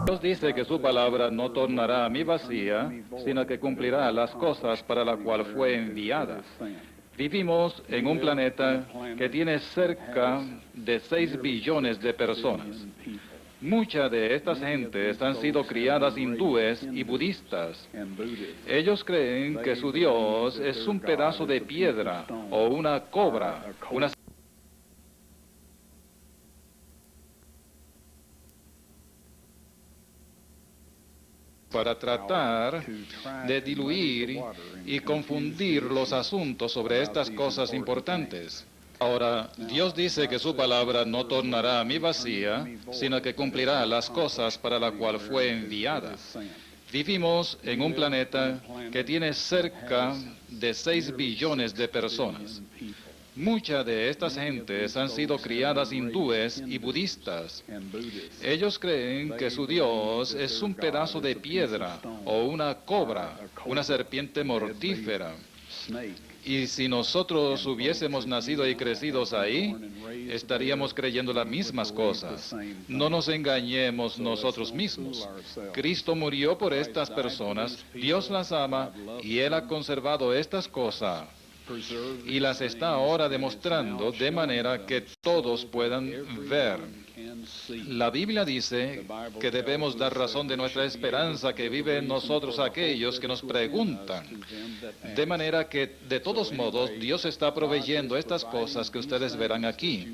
Dios dice que su palabra no tornará a mí vacía, sino que cumplirá las cosas para las cuales fue enviada. Vivimos en un planeta que tiene cerca de 6 billones de personas. Muchas de estas gentes han sido criadas hindúes y budistas. Ellos creen que su Dios es un pedazo de piedra o una cobra, una para tratar de diluir y confundir los asuntos sobre estas cosas importantes. Ahora, Dios dice que su palabra no tornará a mí vacía, sino que cumplirá las cosas para las cuales fue enviada. Vivimos en un planeta que tiene cerca de 6 billones de personas. Muchas de estas gentes han sido criadas hindúes y budistas. Ellos creen que su Dios es un pedazo de piedra o una cobra, una serpiente mortífera. Y si nosotros hubiésemos nacido y crecidos ahí, estaríamos creyendo las mismas cosas. No nos engañemos nosotros mismos. Cristo murió por estas personas, Dios las ama y Él ha conservado estas cosas y las está ahora demostrando de manera que todos puedan ver. La Biblia dice que debemos dar razón de nuestra esperanza que vive en nosotros a aquellos que nos preguntan. De manera que, de todos modos, Dios está proveyendo estas cosas que ustedes verán aquí.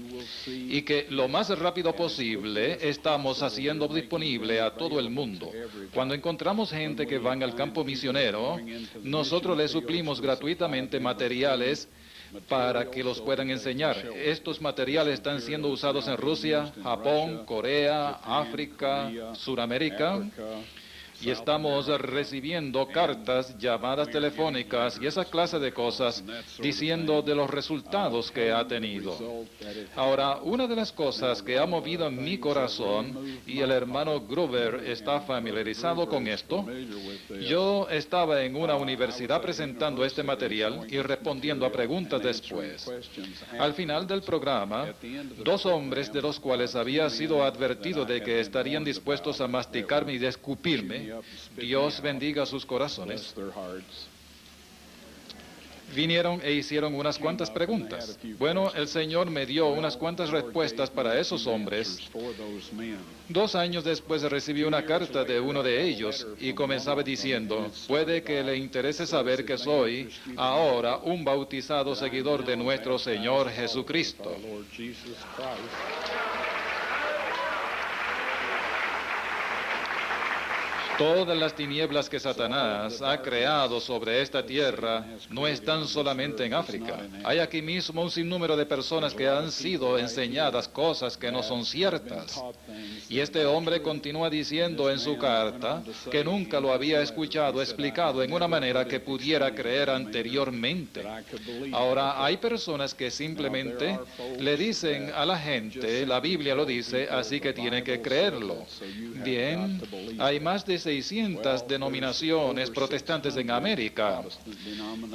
Y que lo más rápido posible estamos haciendo disponible a todo el mundo. Cuando encontramos gente que van al campo misionero, nosotros les suplimos gratuitamente materiales para que los puedan enseñar. Estos materiales están siendo usados en Rusia, Japón, Corea, África, Suramérica, y estamos recibiendo cartas, llamadas telefónicas y esa clase de cosas diciendo de los resultados que ha tenido. Ahora, una de las cosas que ha movido en mi corazón, y el hermano Gruber está familiarizado con esto, yo estaba en una universidad presentando este material y respondiendo a preguntas después. Al final del programa, 2 hombres de los cuales había sido advertido de que estarían dispuestos a masticarme y escupirme, Dios bendiga sus corazones, vinieron e hicieron unas cuantas preguntas. Bueno, el Señor me dio unas cuantas respuestas para esos hombres. 2 años después recibí una carta de uno de ellos y comenzaba diciendo, puede que le interese saber que soy ahora un bautizado seguidor de nuestro Señor Jesucristo. Todas las tinieblas que Satanás ha creado sobre esta tierra no están solamente en África. Hay aquí mismo un sinnúmero de personas que han sido enseñadas cosas que no son ciertas. Y este hombre continúa diciendo en su carta que nunca lo había escuchado explicado en una manera que pudiera creer anteriormente. Ahora, hay personas que simplemente le dicen a la gente, la Biblia lo dice, así que tiene que creerlo. Bien, hay más de 600 denominaciones protestantes en América.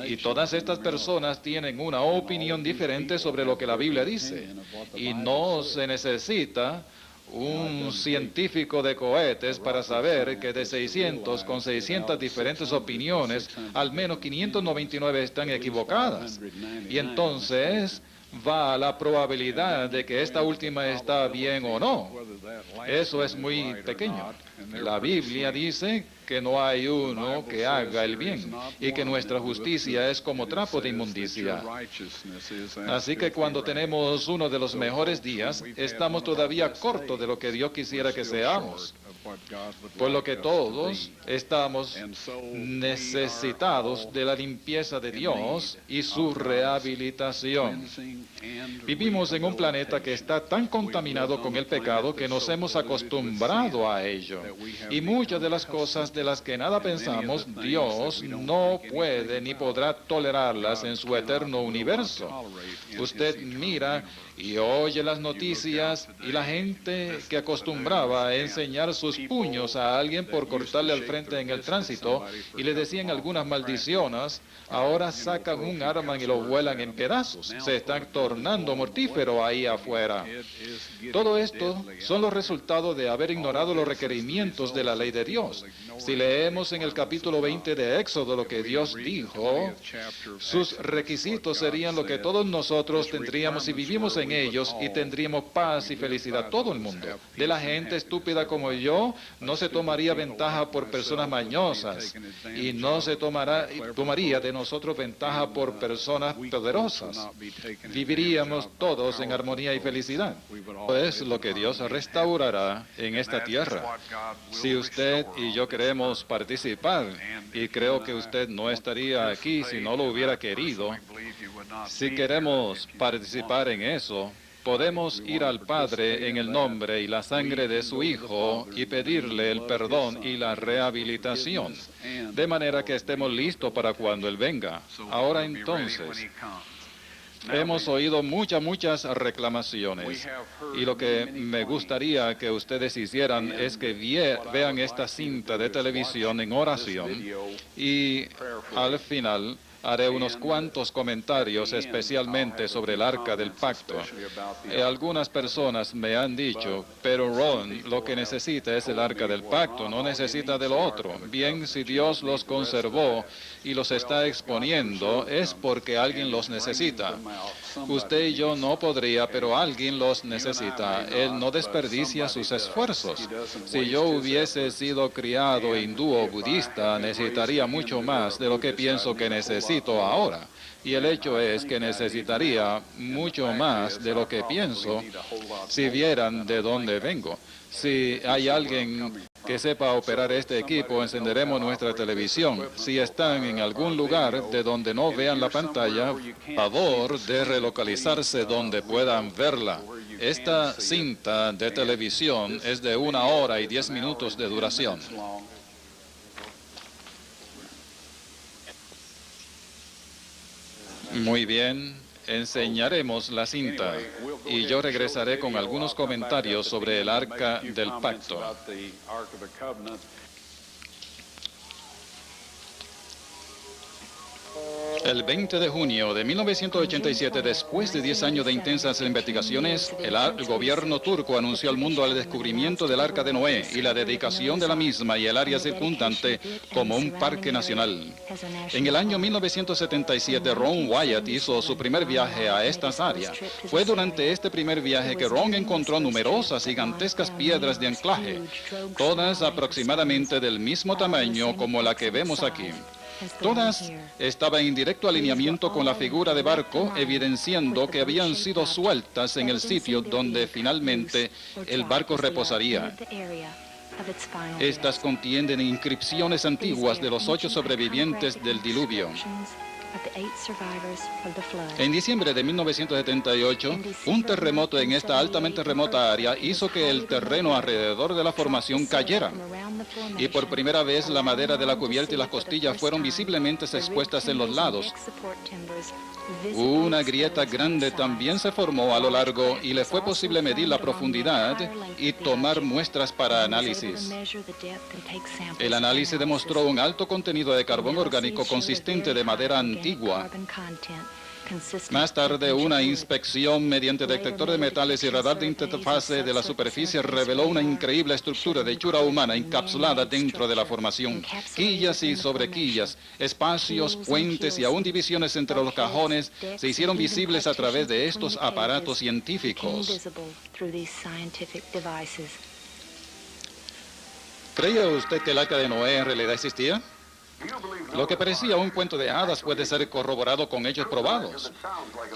Y todas estas personas tienen una opinión diferente sobre lo que la Biblia dice. Y no se necesita un científico de cohetes para saber que de 600 con 600 diferentes opiniones, al menos 599 están equivocadas. Y entonces va a la probabilidad de que esta última está bien o no. Eso es muy pequeño. La Biblia dice que no hay uno que haga el bien y que nuestra justicia es como trapo de inmundicia. Así que cuando tenemos uno de los mejores días, estamos todavía cortos de lo que Dios quisiera que seamos. Por lo que todos estamos necesitados de la limpieza de Dios y su rehabilitación. Vivimos en un planeta que está tan contaminado con el pecado que nos hemos acostumbrado a ello. Y muchas de las cosas de las que nada pensamos, Dios no puede ni podrá tolerarlas en su eterno universo. Usted mira y oye las noticias y la gente que acostumbraba a enseñar sus puños a alguien por cortarle al frente en el tránsito y le decían algunas maldiciones, ahora sacan un arma y lo vuelan en pedazos. Se están tornando mortífero ahí afuera. Todo esto son los resultados de haber ignorado los requerimientos de la ley de Dios. Si leemos en el capítulo 20 de Éxodo lo que Dios dijo, sus requisitos serían lo que todos nosotros tendríamos si vivimos en ellos, y tendríamos paz y felicidad todo el mundo. De la gente estúpida como yo, no se tomaría ventaja por personas mañosas, y no se tomaría de nosotros ventaja por personas poderosas. Viviríamos todos en armonía y felicidad. Es lo que Dios restaurará en esta tierra. Si usted y yo queremos participar, y creo que usted no estaría aquí si no lo hubiera querido, si queremos participar en eso, podemos ir al Padre en el nombre y la sangre de su Hijo y pedirle el perdón y la rehabilitación, de manera que estemos listos para cuando Él venga. Ahora entonces, hemos oído muchas reclamaciones, y lo que me gustaría que ustedes hicieran es que vean esta cinta de televisión en oración, y al final haré unos cuantos comentarios especialmente sobre el Arca del Pacto. Algunas personas me han dicho, pero Ron, lo que necesita es el Arca del Pacto, no necesita de lo otro. Bien, si Dios los conservó y los está exponiendo, es porque alguien los necesita. Usted y yo no podría, pero alguien los necesita. Él no desperdicia sus esfuerzos. Si yo hubiese sido criado hindú o budista, necesitaría mucho más de lo que pienso que necesito ahora. Y el hecho es que necesitaría mucho más de lo que pienso si vieran de dónde vengo. Si hay alguien que sepa operar este equipo, encenderemos nuestra televisión. Si están en algún lugar de donde no vean la pantalla, favor de relocalizarse donde puedan verla. Esta cinta de televisión es de 1 hora y 10 minutos de duración. Muy bien, enseñaremos la cinta, y yo regresaré con algunos comentarios sobre el Arca del Pacto. El 20 de junio de 1987, después de 10 años de intensas investigaciones, el gobierno turco anunció al mundo el descubrimiento del Arca de Noé y la dedicación de la misma y el área circundante como un parque nacional. En el año 1977, Ron Wyatt hizo su primer viaje a estas áreas. Fue durante este primer viaje que Ron encontró numerosas gigantescas piedras de anclaje, todas aproximadamente del mismo tamaño como la que vemos aquí. Todas estaban en directo alineamiento con la figura de barco, evidenciando que habían sido sueltas en el sitio donde finalmente el barco reposaría. Estas contienen inscripciones antiguas de los 8 sobrevivientes del diluvio. En diciembre de 1978, un terremoto en esta altamente remota área hizo que el terreno alrededor de la formación cayera, y por primera vez la madera de la cubierta y las costillas fueron visiblemente expuestas en los lados. Una grieta grande también se formó a lo largo y le fue posible medir la profundidad y tomar muestras para análisis. El análisis demostró un alto contenido de carbón orgánico consistente de madera antigua. Más tarde, una inspección mediante detector de metales y radar de interfase de la superficie reveló una increíble estructura de hechura humana encapsulada dentro de la formación. Quillas y sobrequillas, espacios, puentes y aún divisiones entre los cajones se hicieron visibles a través de estos aparatos científicos. ¿Creía usted que el Arca de Noé en realidad existía? Lo que parecía un cuento de hadas puede ser corroborado con hechos probados.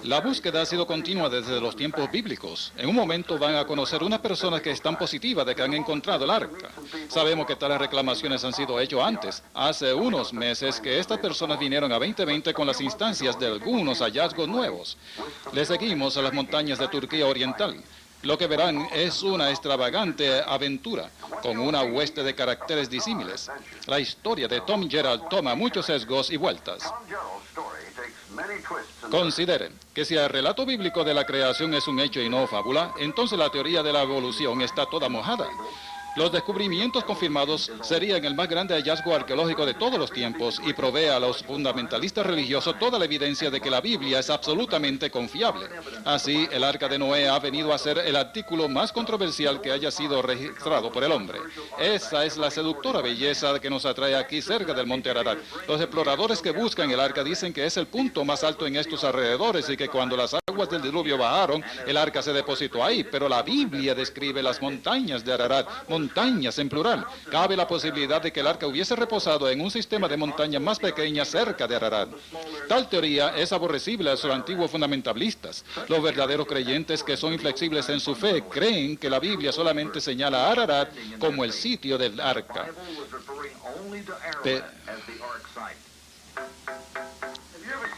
La búsqueda ha sido continua desde los tiempos bíblicos. En un momento van a conocer unas personas que están positivas de que han encontrado el arca. Sabemos que tales reclamaciones han sido hechas antes. Hace unos meses que estas personas vinieron a 2020 con las instancias de algunos hallazgos nuevos. Le seguimos a las montañas de Turquía Oriental. Lo que verán es una extravagante aventura, con una hueste de caracteres disímiles. La historia de Tom Gerald toma muchos sesgos y vueltas. Consideren que si el relato bíblico de la creación es un hecho y no fábula, entonces la teoría de la evolución está toda mojada. Los descubrimientos confirmados serían el más grande hallazgo arqueológico de todos los tiempos y provee a los fundamentalistas religiosos toda la evidencia de que la Biblia es absolutamente confiable. Así, el Arca de Noé ha venido a ser el artículo más controversial que haya sido registrado por el hombre. Esa es la seductora belleza que nos atrae aquí cerca del monte Ararat. Los exploradores que buscan el Arca dicen que es el punto más alto en estos alrededores y que cuando las aguas del diluvio bajaron, el Arca se depositó ahí, pero la Biblia describe las montañas de Ararat, montañas en plural. Cabe la posibilidad de que el arca hubiese reposado en un sistema de montañas más pequeñas cerca de Ararat. Tal teoría es aborrecible a los antiguos fundamentalistas. Los verdaderos creyentes que son inflexibles en su fe creen que la Biblia solamente señala a Ararat como el sitio del arca.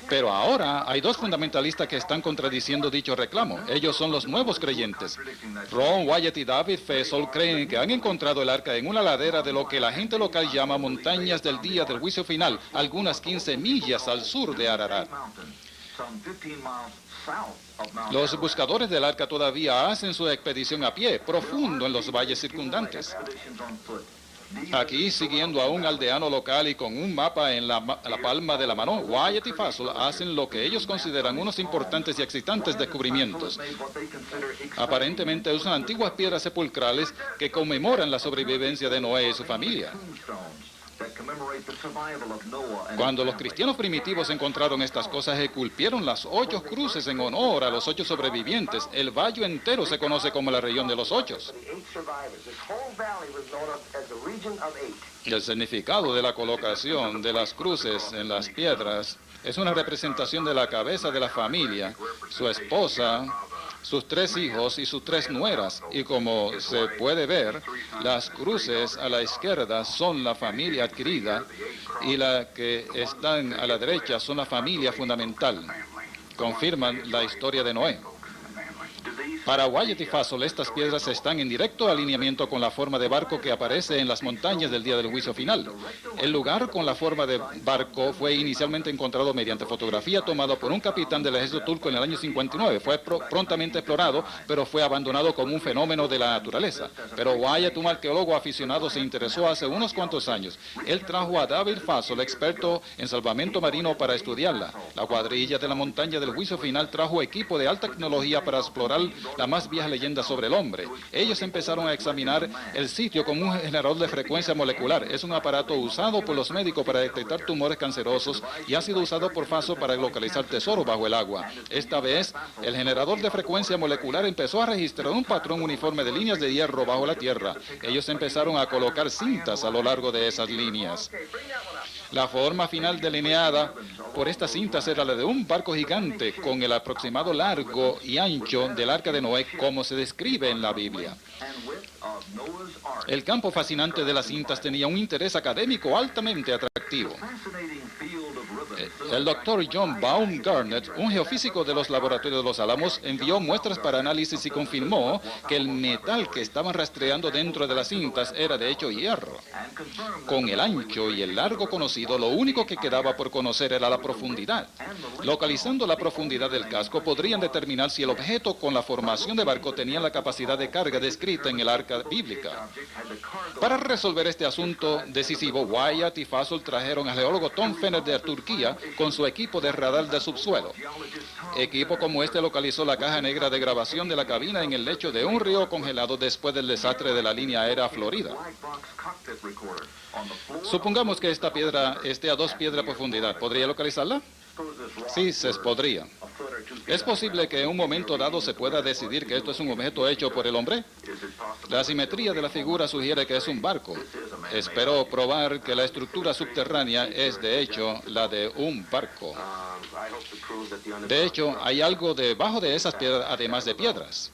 Pero ahora hay dos fundamentalistas que están contradiciendo dicho reclamo. Ellos son los nuevos creyentes. Ron Wyatt y David Fessel creen que han encontrado el arca en una ladera de lo que la gente local llama montañas del día del juicio final, algunas 15 millas al sur de Ararat. Los buscadores del arca todavía hacen su expedición a pie, profundo en los valles circundantes. Aquí, siguiendo a un aldeano local y con un mapa en la palma de la mano, Wyatt y Fessel hacen lo que ellos consideran unos importantes y excitantes descubrimientos. Aparentemente usan antiguas piedras sepulcrales que conmemoran la sobrevivencia de Noé y su familia. Cuando los cristianos primitivos encontraron estas cosas, esculpieron las 8 cruces en honor a los 8 sobrevivientes. El valle entero se conoce como la región de los 8. El significado de la colocación de las cruces en las piedras es una representación de la cabeza de la familia, su esposa, sus 3 hijos y sus 3 nueras. Y como se puede ver, las cruces a la izquierda son la familia adquirida y las que están a la derecha son la familia fundamental. Confirman la historia de Noé. Para Wyatt y Fessel, estas piedras están en directo alineamiento con la forma de barco que aparece en las montañas del día del juicio final. El lugar con la forma de barco fue inicialmente encontrado mediante fotografía tomada por un capitán del ejército turco en el año 59. Fue prontamente explorado, pero fue abandonado como un fenómeno de la naturaleza. Pero Wyatt, un arqueólogo aficionado, se interesó hace unos cuantos años. Él trajo a David Fessel, experto en salvamento marino, para estudiarla. La cuadrilla de la montaña del juicio final trajo equipo de alta tecnología para explorar la más vieja leyenda sobre el hombre. Ellos empezaron a examinar el sitio con un generador de frecuencia molecular. Es un aparato usado por los médicos para detectar tumores cancerosos y ha sido usado por Fessel para localizar tesoros bajo el agua. Esta vez, el generador de frecuencia molecular empezó a registrar un patrón uniforme de líneas de hierro bajo la tierra. Ellos empezaron a colocar cintas a lo largo de esas líneas. La forma final delineada por estas cintas era la de un barco gigante con el aproximado largo y ancho del arca de Noé, como se describe en la Biblia. El campo fascinante de las cintas tenía un interés académico altamente atractivo. El doctor John Baumgartner, un geofísico de los laboratorios de Los Álamos, envió muestras para análisis y confirmó que el metal que estaban rastreando dentro de las cintas era de hecho hierro. Con el ancho y el largo conocido, lo único que quedaba por conocer era la profundidad. Localizando la profundidad del casco, podrían determinar si el objeto con la formación de barco tenía la capacidad de carga descrita en el arca bíblica. Para resolver este asunto decisivo, Wyatt y Fessel trajeron al geólogo Tom Fenner de Turquía con su equipo de radar de subsuelo. Equipo como este localizó la caja negra de grabación de la cabina en el lecho de un río congelado después del desastre de la línea aérea Florida. Supongamos que esta piedra esté a 2 pies de profundidad. ¿Podría localizarla? Sí, se podría. ¿Es posible que en un momento dado se pueda decidir que esto es un objeto hecho por el hombre? La simetría de la figura sugiere que es un barco. Espero probar que la estructura subterránea es de hecho la de un barco. De hecho, hay algo debajo de esas piedras además de piedras.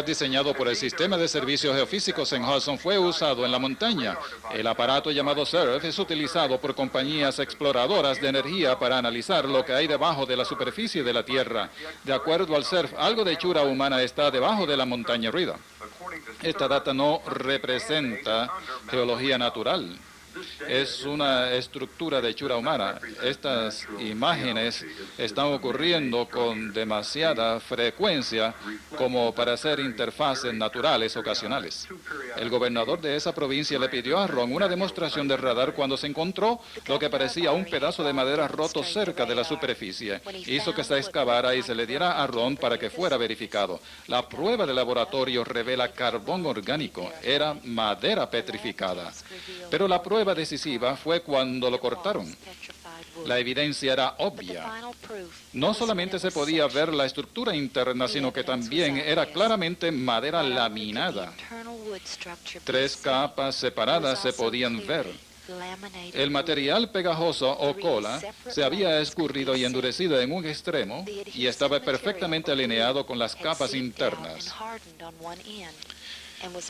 Diseñado por el Sistema de Servicios Geofísicos en Hudson, fue usado en la montaña. El aparato llamado SURF es utilizado por compañías exploradoras de energía para analizar lo que hay debajo de la superficie de la Tierra. De acuerdo al SURF, algo de hechura humana está debajo de la montaña Rida. Esta data no representa geología natural. es una estructura de hechura humana. Estas imágenes están ocurriendo con demasiada frecuencia como para ser interfaces naturales ocasionales. El gobernador de esa provincia le pidió a Ron una demostración de radar cuando se encontró lo que parecía un pedazo de madera roto cerca de la superficie. Hizo que se excavara y se le diera a Ron para que fuera verificado. La prueba de laboratorio revela carbón orgánico, era madera petrificada. Pero la prueba decisiva fue cuando lo cortaron. La evidencia era obvia. No solamente se podía ver la estructura interna, sino que también era claramente madera laminada. 3 capas separadas se podían ver. El material pegajoso o cola se había escurrido y endurecido en un extremo y estaba perfectamente alineado con las capas internas.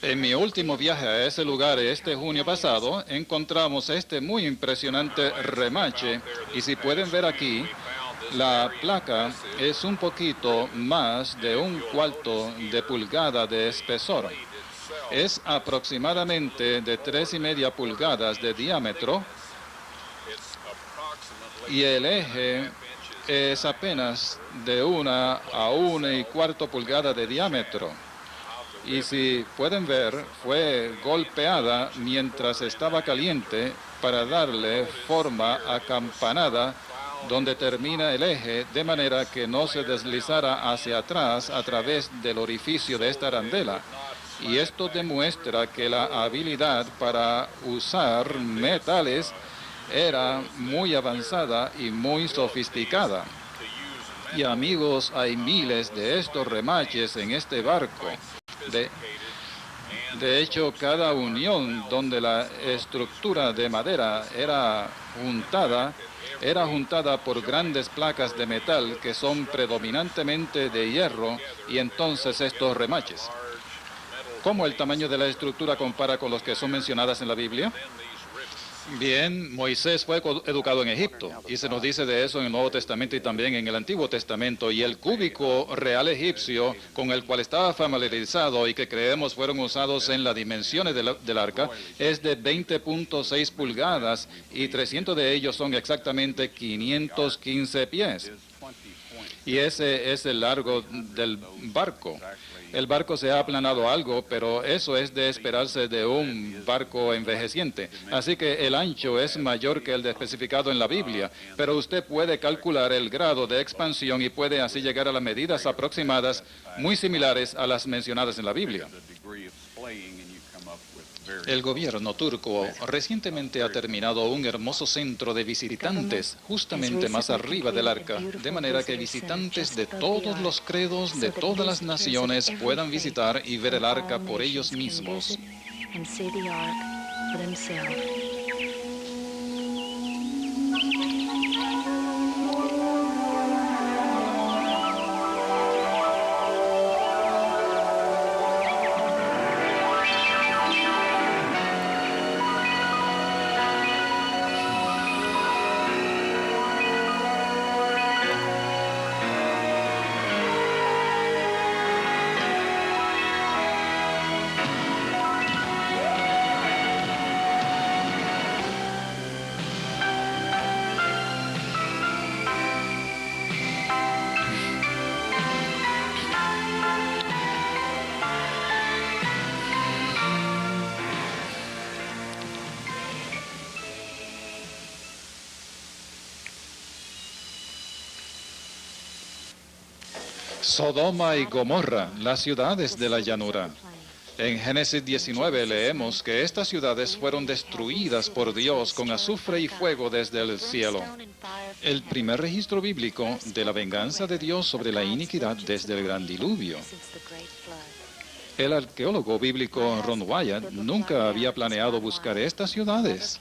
En mi último viaje a ese lugar este junio pasado, encontramos este muy impresionante remache y si pueden ver aquí, la placa es un poquito más de 1/4 de pulgada de espesor. Es aproximadamente de 3,5 pulgadas de diámetro y el eje es apenas de 1 a 1,25 pulgadas de diámetro. Y si pueden ver, fue golpeada mientras estaba caliente para darle forma acampanada donde termina el eje, de manera que no se deslizara hacia atrás a través del orificio de esta arandela. Y esto demuestra que la habilidad para usar metales era muy avanzada y muy sofisticada. Y amigos, hay miles de estos remaches en este barco. De hecho, cada unión donde la estructura de madera era juntada por grandes placas de metal que son predominantemente de hierro y entonces estos remaches. ¿Cómo el tamaño de la estructura compara con los que son mencionadas en la Biblia? Bien, Moisés fue educado en Egipto, y se nos dice de eso en el Nuevo Testamento y también en el Antiguo Testamento, y el cúbico real egipcio con el cual estaba familiarizado y que creemos fueron usados en las dimensiones del arca, es de 20.6 pulgadas, y 300 de ellos son exactamente 515 pies. Y ese es el largo del barco. El barco se ha aplanado algo, pero eso es de esperarse de un barco envejeciente. Así que el ancho es mayor que el especificado en la Biblia, pero usted puede calcular el grado de expansión y puede así llegar a las medidas aproximadas muy similares a las mencionadas en la Biblia. El gobierno turco recientemente ha terminado un hermoso centro de visitantes justamente más arriba del arca, de manera que visitantes de todos los credos, de todas las naciones, puedan visitar y ver el arca por ellos mismos. Sodoma y Gomorra, las ciudades de la llanura. En Génesis 19 leemos que estas ciudades fueron destruidas por Dios con azufre y fuego desde el cielo. El primer registro bíblico de la venganza de Dios sobre la iniquidad desde el gran diluvio. El arqueólogo bíblico Ron Wyatt nunca había planeado buscar estas ciudades.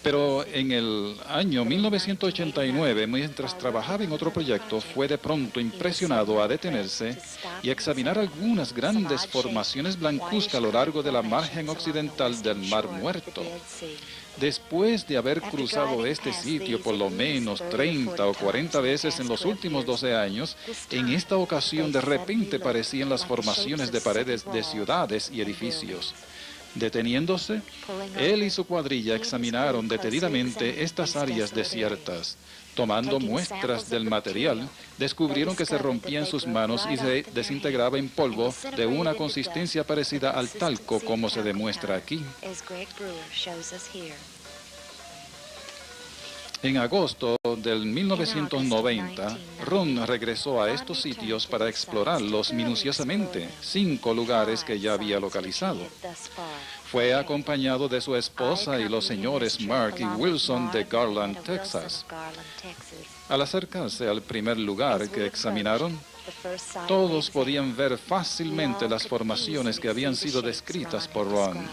Pero en el año 1989, mientras trabajaba en otro proyecto, fue de pronto impresionado a detenerse y examinar algunas grandes formaciones blancuzcas a lo largo de la margen occidental del Mar Muerto. Después de haber cruzado este sitio por lo menos 30 o 40 veces en los últimos 12 años, en esta ocasión de repente parecían las formaciones de paredes de ciudades y edificios. Deteniéndose, él y su cuadrilla examinaron detenidamente estas áreas desiertas. Tomando muestras del material, descubrieron que se rompía en sus manos y se desintegraba en polvo de una consistencia parecida al talco, como se demuestra aquí. En agosto del 1990, Ron regresó a estos sitios para explorarlos minuciosamente, 5 lugares que ya había localizado. Fue acompañado de su esposa y los señores Mark y Wilson de Garland, Texas. Al acercarse al primer lugar que examinaron, todos podían ver fácilmente las formaciones que habían sido descritas por Ron.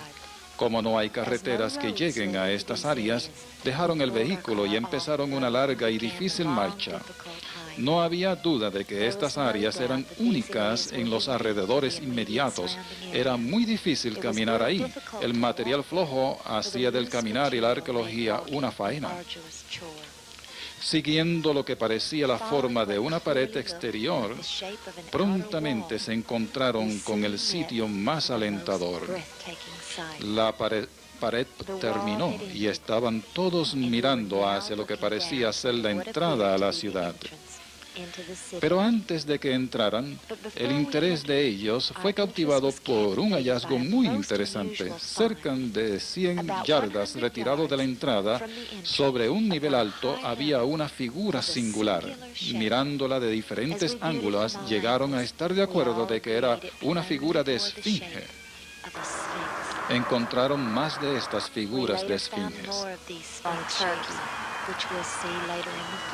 Como no hay carreteras que lleguen a estas áreas, dejaron el vehículo y empezaron una larga y difícil marcha. No había duda de que estas áreas eran únicas en los alrededores inmediatos. Era muy difícil caminar ahí. El material flojo hacía del caminar y la arqueología una faena. Siguiendo lo que parecía la forma de una pared exterior, prontamente se encontraron con el sitio más alentador. La pared terminó y estaban todos mirando hacia lo que parecía ser la entrada a la ciudad. Pero antes de que entraran, el interés de ellos fue cautivado por un hallazgo muy interesante. Cerca de 100 yardas retirado de la entrada, sobre un nivel alto, había una figura singular. Mirándola de diferentes ángulos, llegaron a estar de acuerdo de que era una figura de esfinge. Encontraron más de estas figuras de esfinges.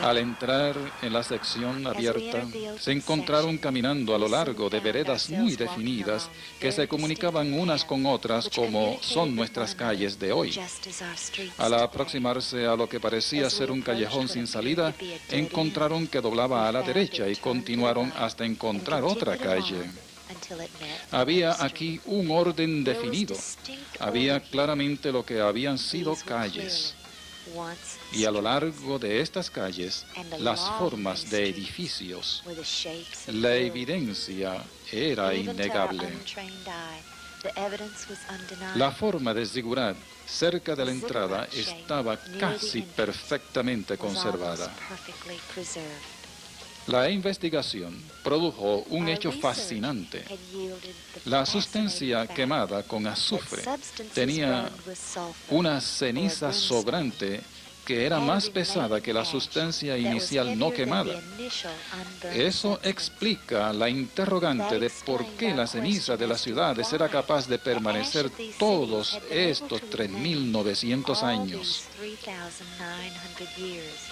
Al entrar en la sección abierta, se encontraron caminando a lo largo de veredas muy definidas que se comunicaban unas con otras como son nuestras calles de hoy. Al aproximarse a lo que parecía ser un callejón sin salida, encontraron que doblaba a la derecha y continuaron hasta encontrar otra calle. Había aquí un orden definido. Había claramente lo que habían sido calles. Y a lo largo de estas calles, las formas de edificios. La evidencia era innegable. La forma de zigurat cerca de la entrada estaba casi perfectamente conservada. La investigación produjo un hecho fascinante. La sustancia quemada con azufre tenía una ceniza sobrante que era más pesada que la sustancia inicial no quemada. Eso explica la interrogante de por qué la ceniza de las ciudades era capaz de permanecer todos estos 3.900 años.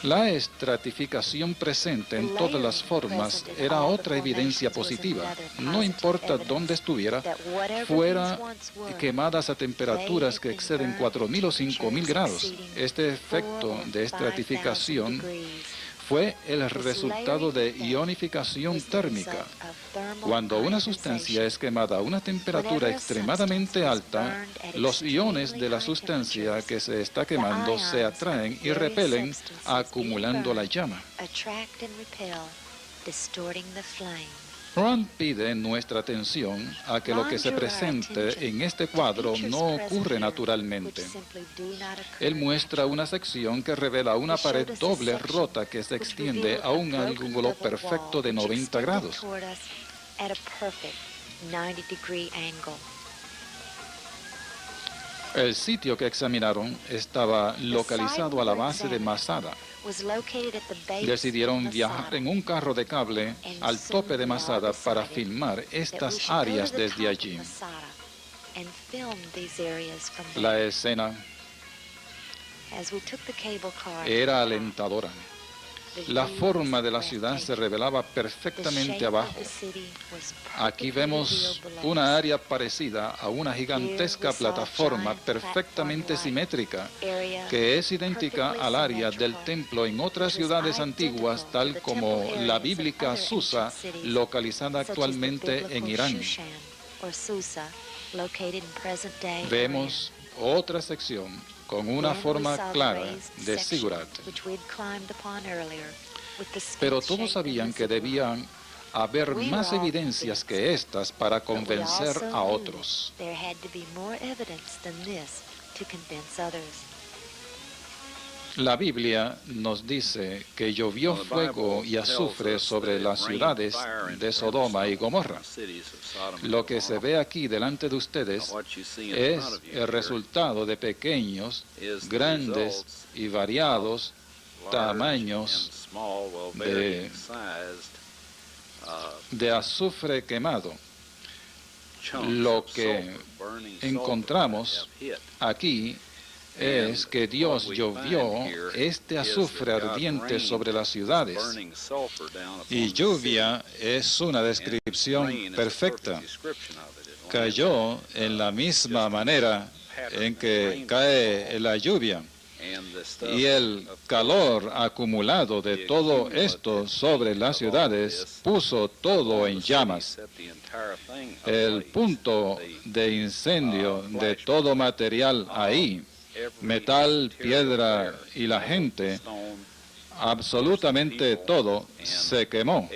La estratificación presente en todas las formas era otra evidencia positiva. No importa dónde estuviera, fuera quemadas a temperaturas que exceden 4.000 o 5.000 grados. Este efecto de estratificación fue el resultado de ionificación térmica. Cuando una sustancia es quemada a una temperatura extremadamente alta, los iones de la sustancia que se está quemando se atraen y repelen, acumulando la llama. Ron pide nuestra atención a que lo que se presente en este cuadro no ocurre naturalmente. Él muestra una sección que revela una pared doble rota que se extiende a un ángulo perfecto de 90 grados. El sitio que examinaron estaba localizado a la base de Masada. Decidieron viajar en un carro de cable al tope de Masada para filmar estas áreas desde allí. La escena era alentadora. La forma de la ciudad se revelaba perfectamente abajo. Aquí vemos una área parecida a una gigantesca plataforma perfectamente simétrica, que es idéntica al área del templo en otras ciudades antiguas, tal como la bíblica Susa, localizada actualmente en Irán. Vemos otra sección con una forma clara de zigurat. Pero todos sabían que debían haber más evidencias que estas para convencer a otros. La Biblia nos dice que llovió fuego y azufre sobre las ciudades de Sodoma y Gomorra. Lo que se ve aquí delante de ustedes es el resultado de pequeños, grandes y variados tamaños de azufre quemado. Lo que encontramos aquí es que Dios llovió este azufre ardiente sobre las ciudades. Y lluvia es una descripción perfecta. Cayó en la misma manera en que cae la lluvia. Y el calor acumulado de todo esto sobre las ciudades puso todo en llamas. El punto de incendio de todo material ahí, metal, piedra y la gente, absolutamente todo se quemó.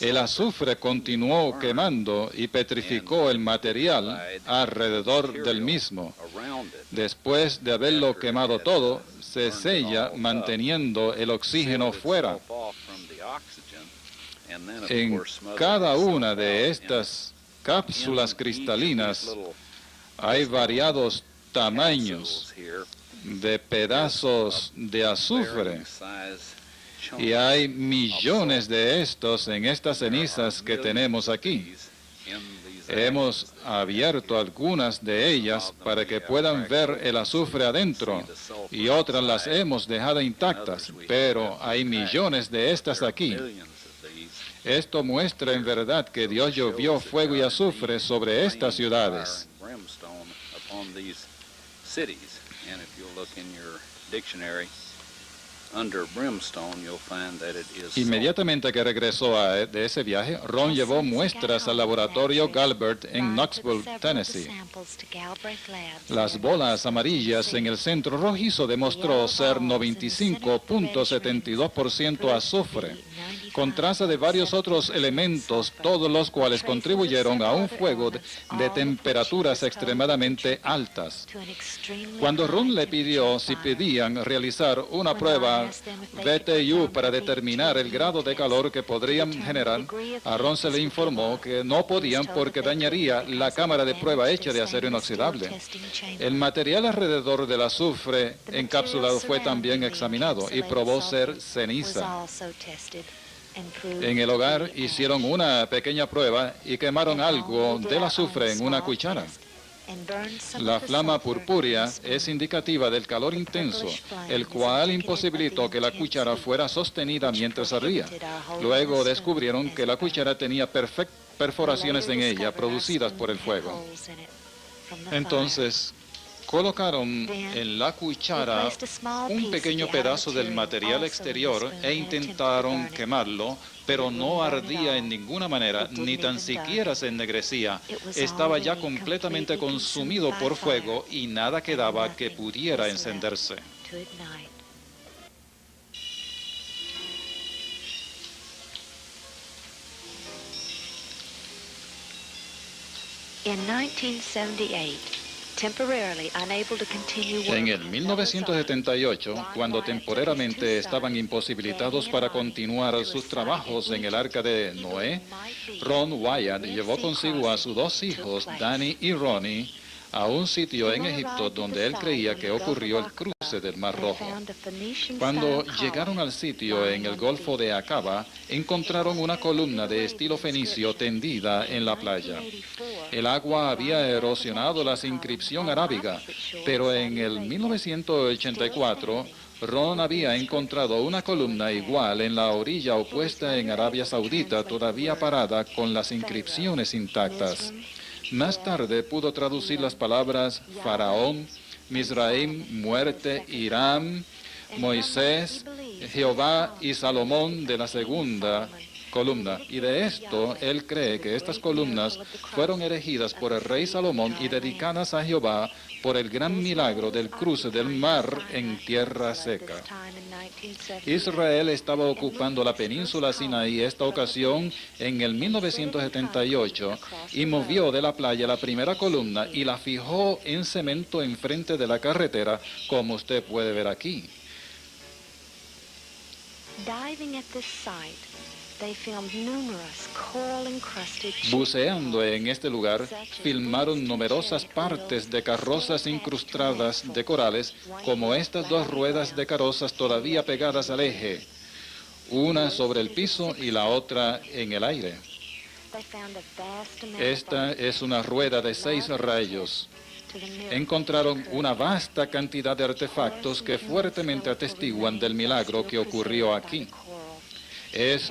El azufre continuó quemando y petrificó el material alrededor del mismo. Después de haberlo quemado todo, se sella manteniendo el oxígeno fuera. En cada una de estas cápsulas cristalinas hay variados tamaños de pedazos de azufre, y hay millones de estos en estas cenizas que tenemos aquí. Hemos abierto algunas de ellas para que puedan ver el azufre adentro, y otras las hemos dejado intactas, pero hay millones de estas aquí. Esto muestra en verdad que Dios llovió fuego y azufre sobre estas ciudades. Inmediatamente que regresó de ese viaje, Ron llevó muestras al laboratorio Galbraith en Knoxville, Tennessee. Las bolas amarillas en el centro rojizo demostró ser 95.72% azufre, con traza de varios otros elementos, todos los cuales contribuyeron a un fuego de temperaturas extremadamente altas. Cuando Ron le pidió si podían realizar una prueba BTU para determinar el grado de calor que podrían generar, a Ron se le informó que no podían porque dañaría la cámara de prueba hecha de acero inoxidable. El material alrededor del azufre encapsulado fue también examinado y probó ser ceniza. En el hogar hicieron una pequeña prueba y quemaron algo del azufre en una cuchara. La flama purpúrea es indicativa del calor intenso, el cual imposibilitó que la cuchara fuera sostenida mientras ardía. Luego descubrieron que la cuchara tenía perforaciones en ella producidas por el fuego. Entonces, colocaron en la cuchara un pequeño pedazo del material exterior e intentaron quemarlo, pero no ardía en ninguna manera, ni tan siquiera se ennegrecía. Estaba ya completamente consumido por fuego y nada quedaba que pudiera encenderse. En el 1978, cuando temporalmente estaban imposibilitados para continuar sus trabajos en el arca de Noé, Ron Wyatt llevó consigo a sus dos hijos, Danny y Ronnie, a un sitio en Egipto donde él creía que ocurrió el cruce del Mar Rojo. Cuando llegaron al sitio en el Golfo de Aqaba, encontraron una columna de estilo fenicio tendida en la playa. El agua había erosionado la inscripción arábiga, pero en el 1984, Ron había encontrado una columna igual en la orilla opuesta en Arabia Saudita, todavía parada con las inscripciones intactas. Más tarde pudo traducir las palabras Faraón, Misraim, muerte, Irán, Moisés, Jehová y Salomón de la segunda columna. Y de esto, él cree que estas columnas fueron erigidas por el rey Salomón y dedicadas a Jehová por el gran milagro del cruce del mar en tierra seca. Israel estaba ocupando la península Sinaí esta ocasión en el 1978 y movió de la playa la primera columna y la fijó en cemento enfrente de la carretera, como usted puede ver aquí. Buceando en este lugar, filmaron numerosas partes de carrozas incrustadas de corales, como estas dos ruedas de carrozas todavía pegadas al eje, una sobre el piso y la otra en el aire. Esta es una rueda de 6 rayos. Encontraron una vasta cantidad de artefactos que fuertemente atestiguan del milagro que ocurrió aquí.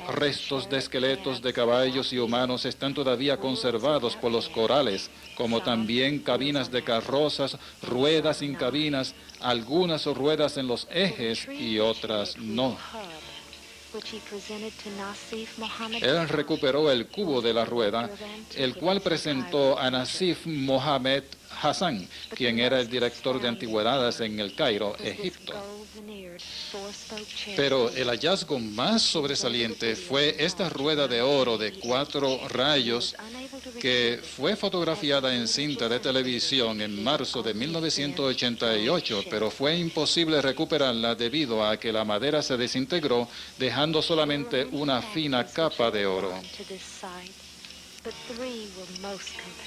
Restos de esqueletos de caballos y humanos están todavía conservados por los corales, como también cabinas de carrozas, ruedas sin cabinas, algunas ruedas en los ejes y otras no. Él recuperó el cubo de la rueda, el cual presentó a Nasif Mohammed Hassan, quien era el director de antigüedades en el Cairo, Egipto. Pero el hallazgo más sobresaliente fue esta rueda de oro de 4 rayos que fue fotografiada en cinta de televisión en marzo de 1988, pero fue imposible recuperarla debido a que la madera se desintegró, dejando solamente una fina capa de oro.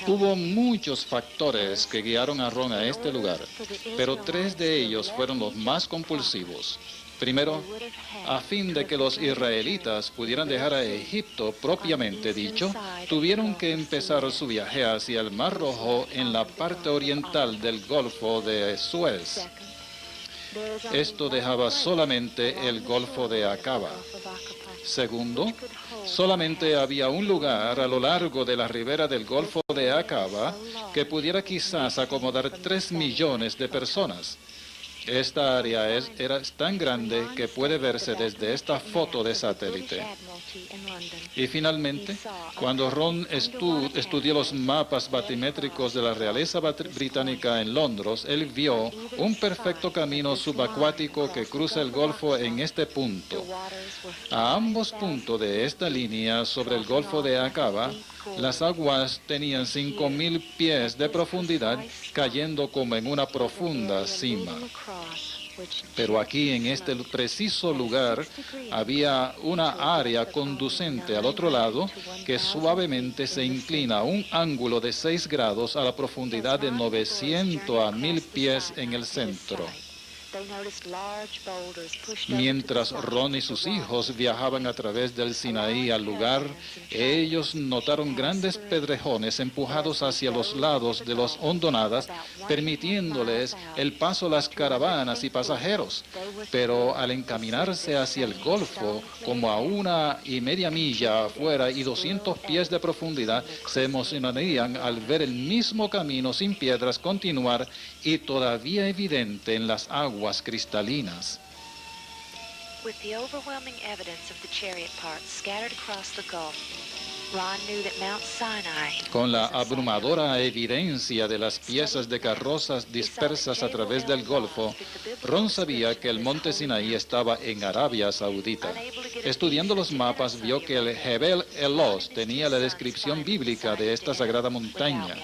Hubo muchos factores que guiaron a Ron a este lugar, pero 3 de ellos fueron los más compulsivos. Primero, a fin de que los israelitas pudieran dejar a Egipto propiamente dicho, tuvieron que empezar su viaje hacia el Mar Rojo en la parte oriental del Golfo de Suez. Esto dejaba solamente el Golfo de Aqaba. Segundo, solamente había un lugar a lo largo de la ribera del Golfo de Aqaba que pudiera quizás acomodar 3 millones de personas. Esta área era tan grande que puede verse desde esta foto de satélite. Y finalmente, cuando Ron estudió los mapas batimétricos de la realeza británica en Londres, él vio un perfecto camino subacuático que cruza el Golfo en este punto. A ambos puntos de esta línea sobre el Golfo de Aqaba, las aguas tenían 5.000 pies de profundidad, cayendo como en una profunda cima. Pero aquí, en este preciso lugar, había una área conducente al otro lado que suavemente se inclina a un ángulo de 6 grados a la profundidad de 900 a 1.000 pies en el centro. Mientras Ron y sus hijos viajaban a través del Sinaí al lugar, ellos notaron grandes pedrejones empujados hacia los lados de las hondonadas, permitiéndoles el paso a las caravanas y pasajeros. Pero al encaminarse hacia el Golfo, como a 1,5 millas afuera y 200 pies de profundidad, se emocionarían al ver el mismo camino sin piedras continuar y todavía evidente en las aguas cristalinas. With the overwhelming evidence of the chariot parts scattered across the Gulf, Ron knew that Mount Sinai. Con la abrumadora evidencia de las piezas de carrozas dispersas a través del Golfo, Ron sabía que el monte Sinaí estaba en Arabia Saudita. Estudiando los mapas, vio que el Jebel el-Los tenía la descripción bíblica de esta sagrada montaña.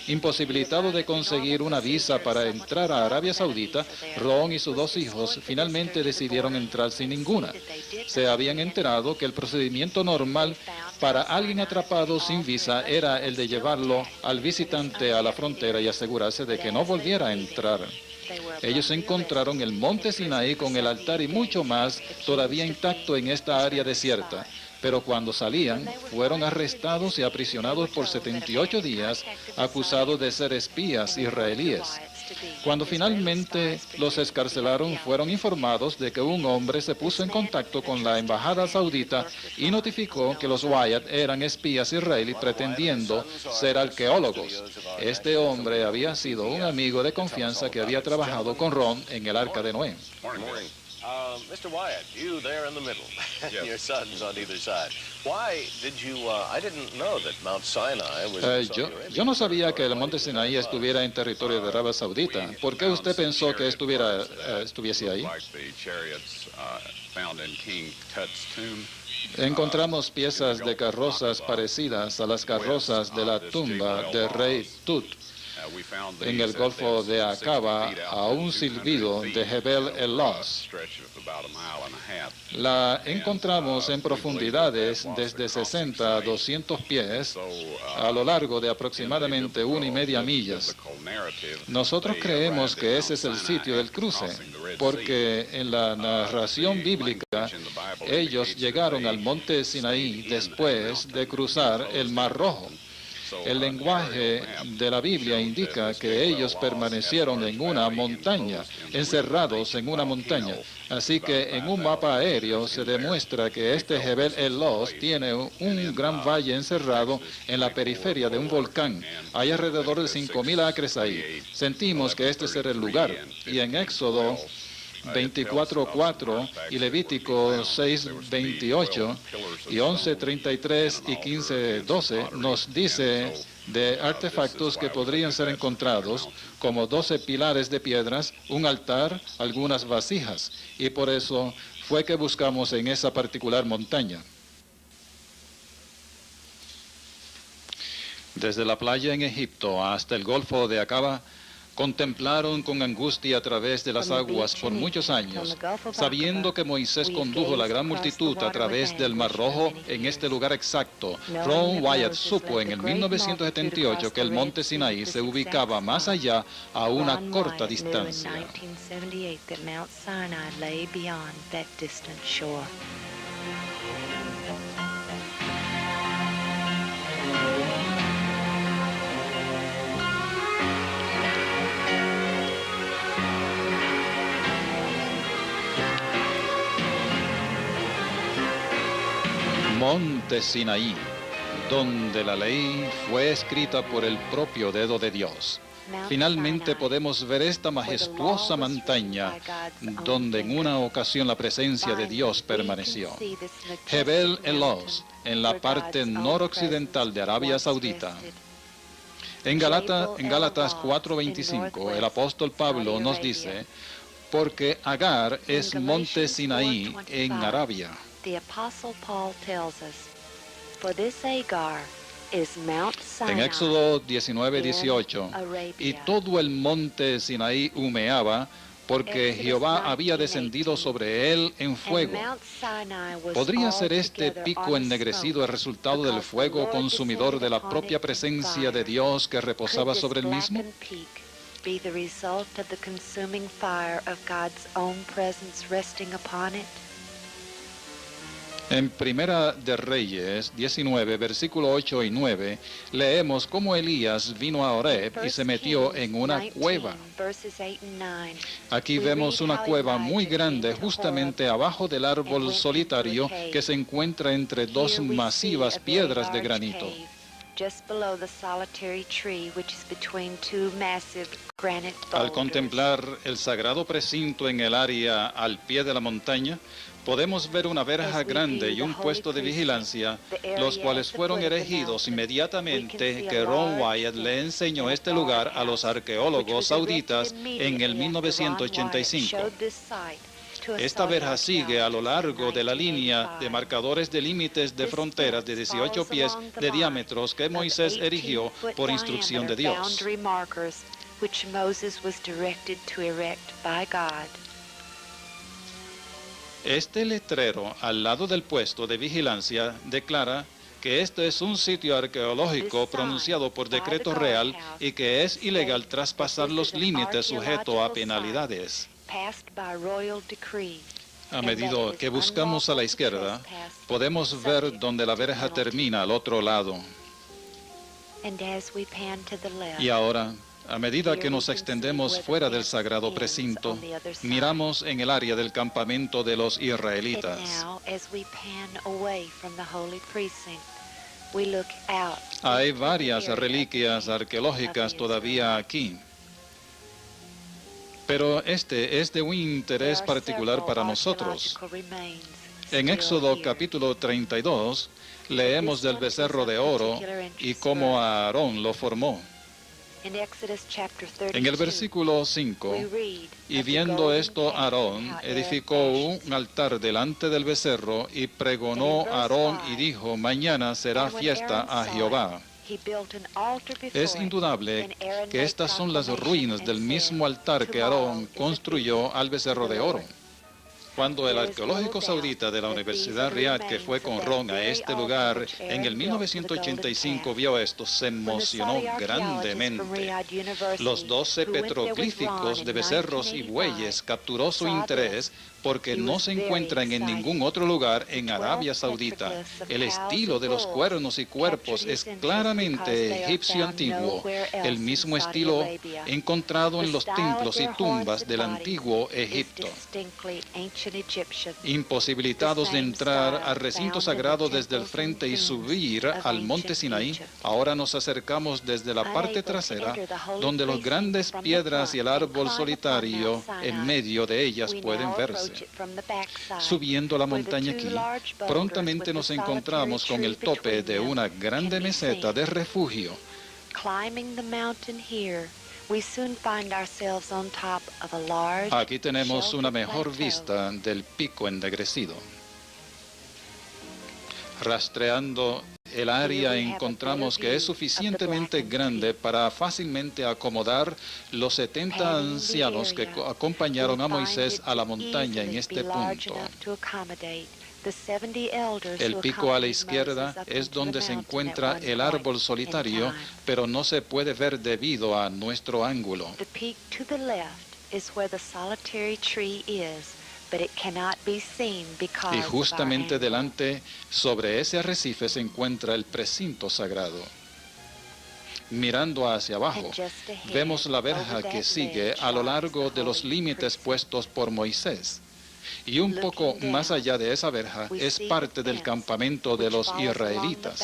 Imposibilitado de conseguir una visa para entrar a Arabia Saudita, Ron y sus 2 hijos finalmente decidieron entrar sin ninguna. Se habían enterado que el procedimiento normal para alguien atrapado sin visa era el de llevarlo al visitante a la frontera y asegurarse de que no volviera a entrar. Ellos encontraron el monte Sinaí con el altar y mucho más todavía intacto en esta área desierta. Pero cuando salían, fueron arrestados y aprisionados por 78 días, acusados de ser espías israelíes. Cuando finalmente los excarcelaron, fueron informados de que un hombre se puso en contacto con la embajada saudita y notificó que los Wyatt eran espías israelíes pretendiendo ser arqueólogos. Este hombre había sido un amigo de confianza que había trabajado con Ron en el Arca de Noé. Mr. Wyatt, you there in the middle, Yes. your sons on either side. Why did you, I didn't know that Mount Sinai was in Saudi Arabia. Yo no sabía que el monte Sinaí estuviera en territorio de Arabia Saudita. ¿Por qué usted pensó que estuviese ahí? Like the chariots found in King Tut's tomb. Encontramos piezas de carrozas parecidas a las carrozas de la tumba del rey Tut We found en these el Golfo de at 60 Aqaba feet a out un to 200 silbido feet, de Jebel a el-Los. stretch of about a mile and a half. La encontramos en profundidades desde 60 a 200 pies a lo largo de aproximadamente 1,5 millas. Nosotros creemos que ese es el sitio del cruce, porque en la narración bíblica ellos llegaron al monte Sinaí después de cruzar el Mar Rojo. El lenguaje de la Biblia indica que ellos permanecieron en una montaña, encerrados en una montaña. Así que en un mapa aéreo se demuestra que este Jebel el-Los tiene un gran valle encerrado en la periferia de un volcán. Hay alrededor de 5,000 acres ahí. Sentimos que este será el lugar. Y en Éxodo 24:4 y Levítico 6:28 y 11:33 y 15:12 nos dice de artefactos que podrían ser encontrados, como 12 pilares de piedras, un altar, algunas vasijas, y por eso fue que buscamos en esa particular montaña. Desde la playa en Egipto hasta el Golfo de Aqaba, contemplaron con angustia a través de las aguas por muchos años, sabiendo que Moisés condujo la gran multitud a través del Mar Rojo en este lugar exacto. Ron Wyatt supo en el 1978 que el monte Sinaí se ubicaba más allá a una corta distancia. Monte Sinaí, donde la ley fue escrita por el propio dedo de Dios. Finalmente podemos ver esta majestuosa montaña donde en una ocasión la presencia de Dios permaneció. Jebel el-Los, en la parte noroccidental de Arabia Saudita. En Gálatas 4:25, el apóstol Pablo nos dice, porque Agar es monte Sinaí en Arabia. The Apostle Paul tells us, for this Agar is Mount Sinai. En Éxodo 19:18, y todo el monte Sinaí humeaba, porque Jehová había descendido sobre él en fuego. ¿Podría ser este pico ennegrecido el resultado del fuego consumidor de la propia presencia de Dios que reposaba sobre el mismo? Be the result of the consuming fire of God's own presence resting upon it? En Primera de Reyes 19, versículo 8 y 9, leemos cómo Elías vino a Horeb y se metió en una cueva. Aquí vemos una cueva muy grande justamente abajo del árbol solitario que se encuentra entre dos masivas piedras de granito. Al contemplar el sagrado precinto en el área al pie de la montaña, podemos ver una verja grande y un puesto de vigilancia, los cuales fueron erigidos inmediatamente que Ron Wyatt le enseñó este lugar a los arqueólogos sauditas en el 1985. Esta verja sigue a lo largo de la línea de marcadores de límites de fronteras de 18 pies de diámetros que Moisés erigió por instrucción de Dios. Este letrero al lado del puesto de vigilancia declara que este es un sitio arqueológico pronunciado por decreto real y que es ilegal traspasar los límites sujeto a penalidades. A medida que buscamos a la izquierda, podemos ver donde la verja termina al otro lado. Y ahora, a medida que nos extendemos fuera del sagrado precinto, miramos en el área del campamento de los israelitas. Hay varias reliquias arqueológicas todavía aquí. Pero este es de un interés particular para nosotros. En Éxodo capítulo 32, leemos del becerro de oro y cómo Aarón lo formó. En el versículo 5, y viendo esto Aarón edificó un altar delante del becerro y pregonó Aarón y dijo, mañana será fiesta a Jehová. Es indudable que estas son las ruinas del mismo altar que Aarón construyó al becerro de oro. Cuando el arqueológico saudita de la Universidad Riad, que fue con Ron a este lugar en el 1985, vio esto, se emocionó grandemente. Los 12 petroglíficos de becerros y bueyes capturó su interés porque no se encuentran en ningún otro lugar en Arabia Saudita. El estilo de los cuernos y cuerpos es claramente egipcio antiguo, el mismo estilo encontrado en los templos y tumbas del antiguo Egipto. Imposibilitados de entrar al recinto sagrado desde el frente y subir al monte Sinaí, ahora nos acercamos desde la parte trasera, donde las grandes piedras y el árbol solitario en medio de ellas pueden verse. Subiendo la montaña aquí, prontamente nos encontramos con el tope de una grande meseta de refugio. Aquí tenemos una mejor vista del pico ennegrecido. Rastreando el área encontramos que es suficientemente grande para fácilmente acomodar los 70 ancianos que acompañaron a Moisés a la montaña en este punto. El pico a la izquierda es donde se encuentra el árbol solitario, pero no se puede ver debido a nuestro ángulo. Y justamente delante, sobre ese arrecife, se encuentra el precinto sagrado. Mirando hacia abajo, vemos la verja que sigue a lo largo de los límites puestos por Moisés. Y un poco más allá de esa verja es parte del campamento de los israelitas.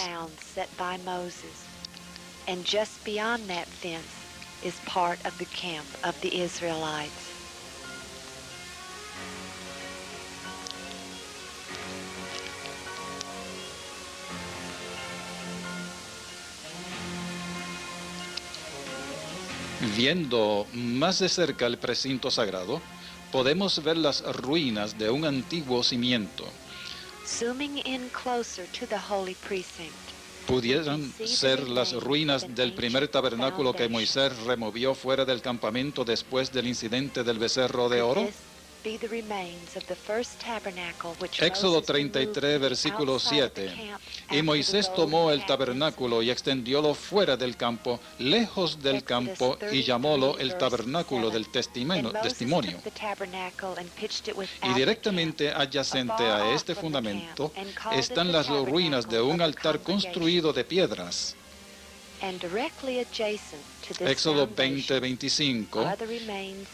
Viendo más de cerca el precinto sagrado, podemos ver las ruinas de un antiguo cimiento. Pudieran ser las ruinas del primer tabernáculo que Moisés removió fuera del campamento después del incidente del becerro de oro. Éxodo 33, versículo 7. Y Moisés tomó el tabernáculo y extendiólo fuera del campo, lejos del campo, y llamólo el tabernáculo del testimonio. Y directamente adyacente a este fundamento están las ruinas de un altar construido de piedras. Éxodo 20, 25.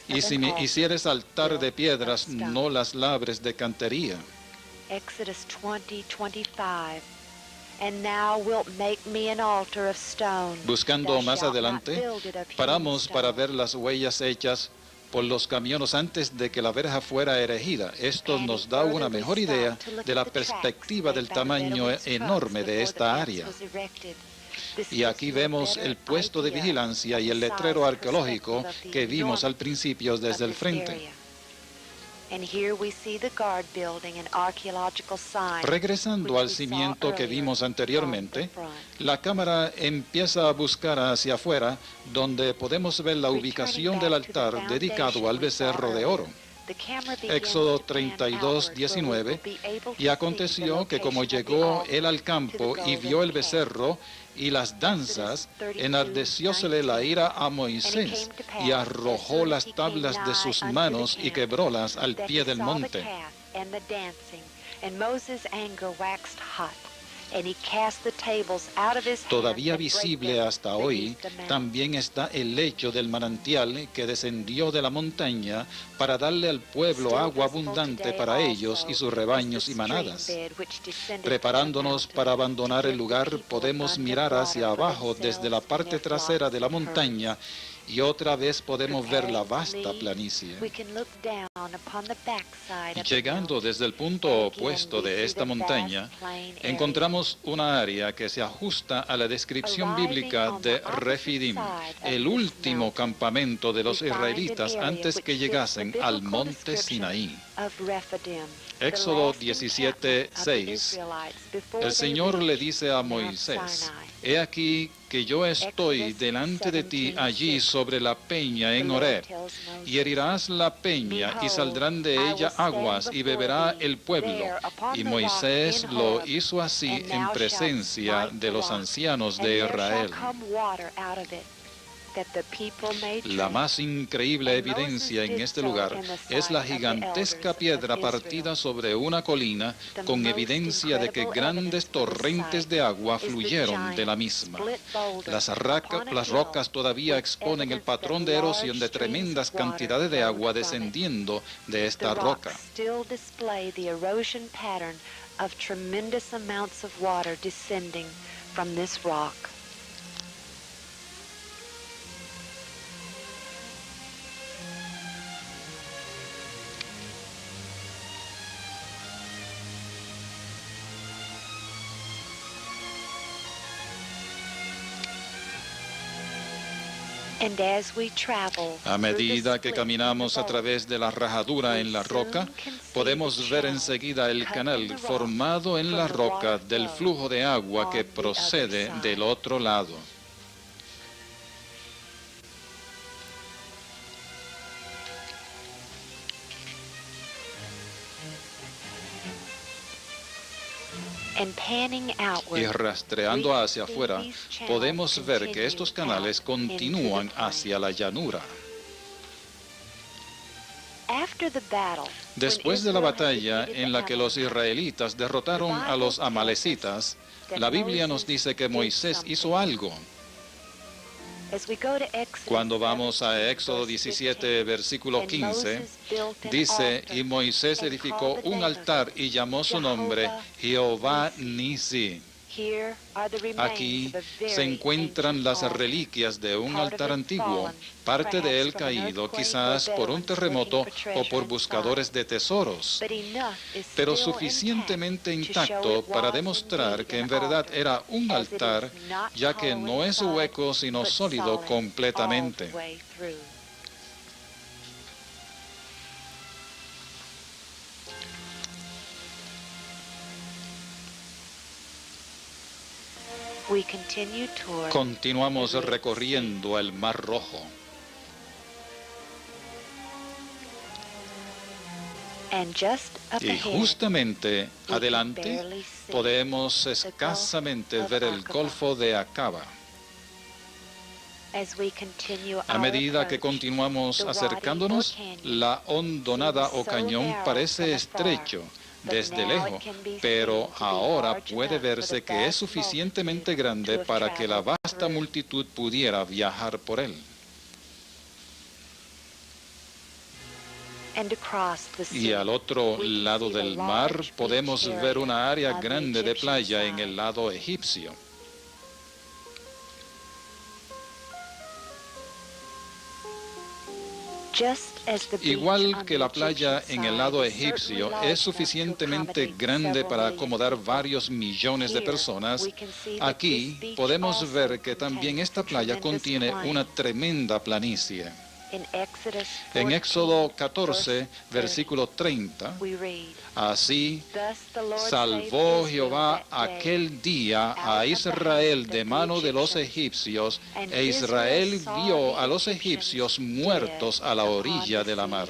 Y si me hicieres altar de piedras, no las labres de cantería. Buscando más adelante, paramos para ver las huellas hechas por los camiones antes de que la verja fuera erigida. Esto nos da una mejor idea de la perspectiva del tamaño enorme de esta área. Y aquí vemos el puesto de vigilancia y el letrero arqueológico que vimos al principio desde el frente. Regresando al cimiento que vimos anteriormente, la cámara empieza a buscar hacia afuera, donde podemos ver la ubicación del altar dedicado al becerro de oro. Éxodo 32, 19. Y aconteció que como llegó él al campo y vio el becerro y las danzas, enardeciósele la ira a Moisés y arrojó las tablas de sus manos y quebrólas al pie del monte. Todavía visible hasta hoy, también está el lecho del manantial que descendió de la montaña para darle al pueblo agua abundante para ellos y sus rebaños y manadas. Preparándonos para abandonar el lugar, podemos mirar hacia abajo desde la parte trasera de la montaña y otra vez podemos ver la vasta planicie. Llegando desde el punto opuesto de esta montaña, encontramos una área que se ajusta a la descripción bíblica de Refidim, el último campamento de los israelitas antes que llegasen al monte Sinaí. Éxodo 17:6, el Señor le dice a Moisés: «He aquí que yo estoy delante de ti allí sobre la peña en Horeb, y herirás la peña, y saldrán de ella aguas, y beberá el pueblo». Y Moisés lo hizo así en presencia de los ancianos de Israel. La más increíble evidencia en este lugar es la gigantesca piedra partida sobre una colina, con evidencia de que grandes torrentes de agua fluyeron de la misma. Las rocas todavía exponen el patrón de erosión de tremendas cantidades de agua descendiendo de esta roca. A medida que caminamos a través de la rajadura en la roca, podemos ver enseguida el canal formado en la roca del flujo de agua que procede del otro lado. Y rastreando hacia afuera, podemos ver que estos canales continúan hacia la llanura. Después de la batalla en la que los israelitas derrotaron a los amalecitas, la Biblia nos dice que Moisés hizo algo. Cuando vamos a Éxodo 17, versículo 15, dice: «Y Moisés edificó un altar y llamó su nombre Jehová Nisi». Aquí se encuentran las reliquias de un altar antiguo, parte de él caído quizás por un terremoto o por buscadores de tesoros, pero suficientemente intacto para demostrar que en verdad era un altar, ya que no es hueco sino sólido completamente. Continuamos recorriendo el Mar Rojo. Y justamente adelante podemos escasamente ver el Golfo de Acaba. A medida que continuamos acercándonos, la hondonada o cañón parece estrecho desde lejos, pero ahora puede verse que es suficientemente grande para que la vasta multitud pudiera viajar por él. Y al otro lado del mar podemos ver una área grande de playa en el lado egipcio. Igual que la playa en el lado egipcio es suficientemente grande para acomodar varios millones de personas, aquí podemos ver que también esta playa contiene una tremenda planicie. En Éxodo 14, versículo 30, así salvó Jehová aquel día a Israel de mano de los egipcios, e Israel vio a los egipcios muertos a la orilla de la mar.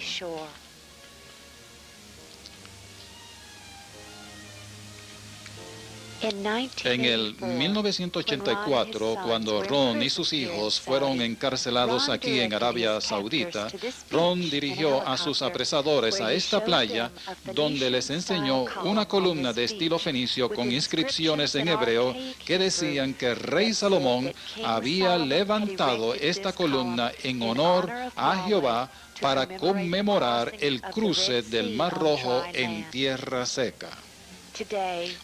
En el 1984, cuando Ron y sus hijos fueron encarcelados aquí en Arabia Saudita, Ron dirigió a sus apresadores a esta playa, donde les enseñó una columna de estilo fenicio con inscripciones en hebreo que decían que el rey Salomón había levantado esta columna en honor a Jehová para conmemorar el cruce del Mar Rojo en tierra seca.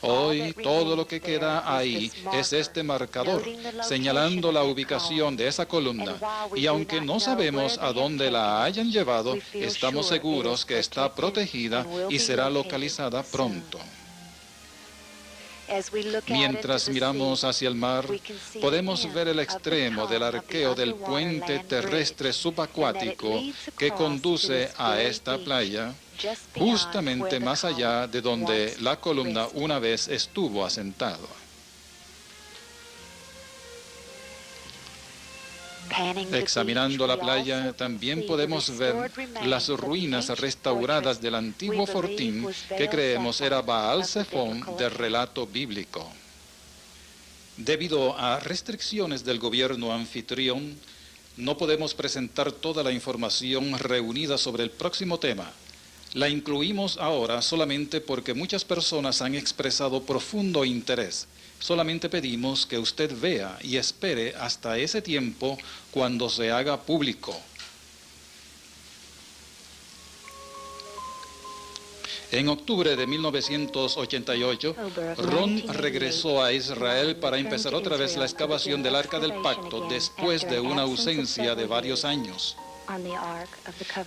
Hoy todo lo que queda ahí es este marcador, señalando la ubicación de esa columna. Y aunque no sabemos a dónde la hayan llevado, estamos seguros que está protegida y será localizada pronto. Mientras miramos hacia el mar, podemos ver el extremo del arqueo del puente terrestre subacuático que conduce a esta playa, justamente más allá de donde la columna una vez estuvo asentado. Examinando la playa, también podemos ver las ruinas restauradas del antiguo fortín que creemos era Baal Zephon del relato bíblico. Debido a restricciones del gobierno anfitrión, no podemos presentar toda la información reunida sobre el próximo tema. La incluimos ahora solamente porque muchas personas han expresado profundo interés. Solamente pedimos que usted vea y espere hasta ese tiempo cuando se haga público. En octubre de 1988, Ron regresó a Israel para empezar otra vez la excavación del Arca del Pacto después de una ausencia de varios años.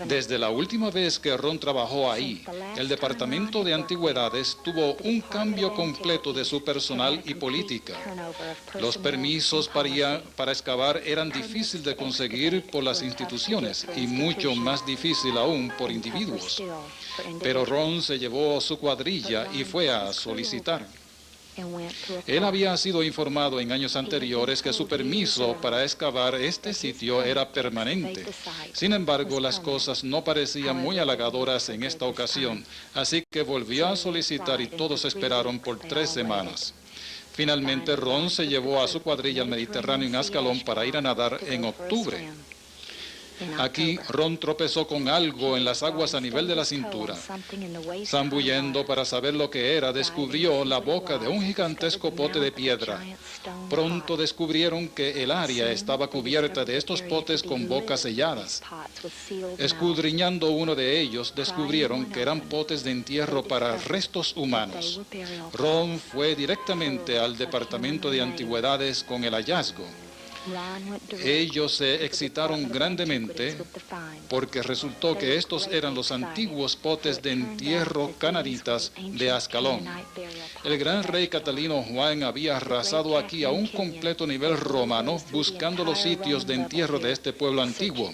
Desde la última vez que Ron trabajó ahí, el Departamento de Antigüedades tuvo un cambio completo de su personal y política. Los permisos para excavar eran difíciles de conseguir por las instituciones y mucho más difícil aún por individuos. Pero Ron se llevó a su cuadrilla y fue a solicitar. Él había sido informado en años anteriores que su permiso para excavar este sitio era permanente. Sin embargo, las cosas no parecían muy halagadoras en esta ocasión, así que volvió a solicitar y todos esperaron por 3 semanas. Finalmente, Ron se llevó a su cuadrilla al Mediterráneo en Ascalón para ir a nadar en octubre. Aquí, Ron tropezó con algo en las aguas a nivel de la cintura. Zambullendo para saber lo que era, descubrió la boca de un gigantesco pote de piedra. Pronto descubrieron que el área estaba cubierta de estos potes con bocas selladas. Escudriñando uno de ellos, descubrieron que eran potes de entierro para restos humanos. Ron fue directamente al Departamento de Antigüedades con el hallazgo. Ellos se excitaron grandemente porque resultó que estos eran los antiguos potes de entierro cananitas de Ascalón. El gran rey Catalino Juan había arrasado aquí a un completo nivel romano buscando los sitios de entierro de este pueblo antiguo.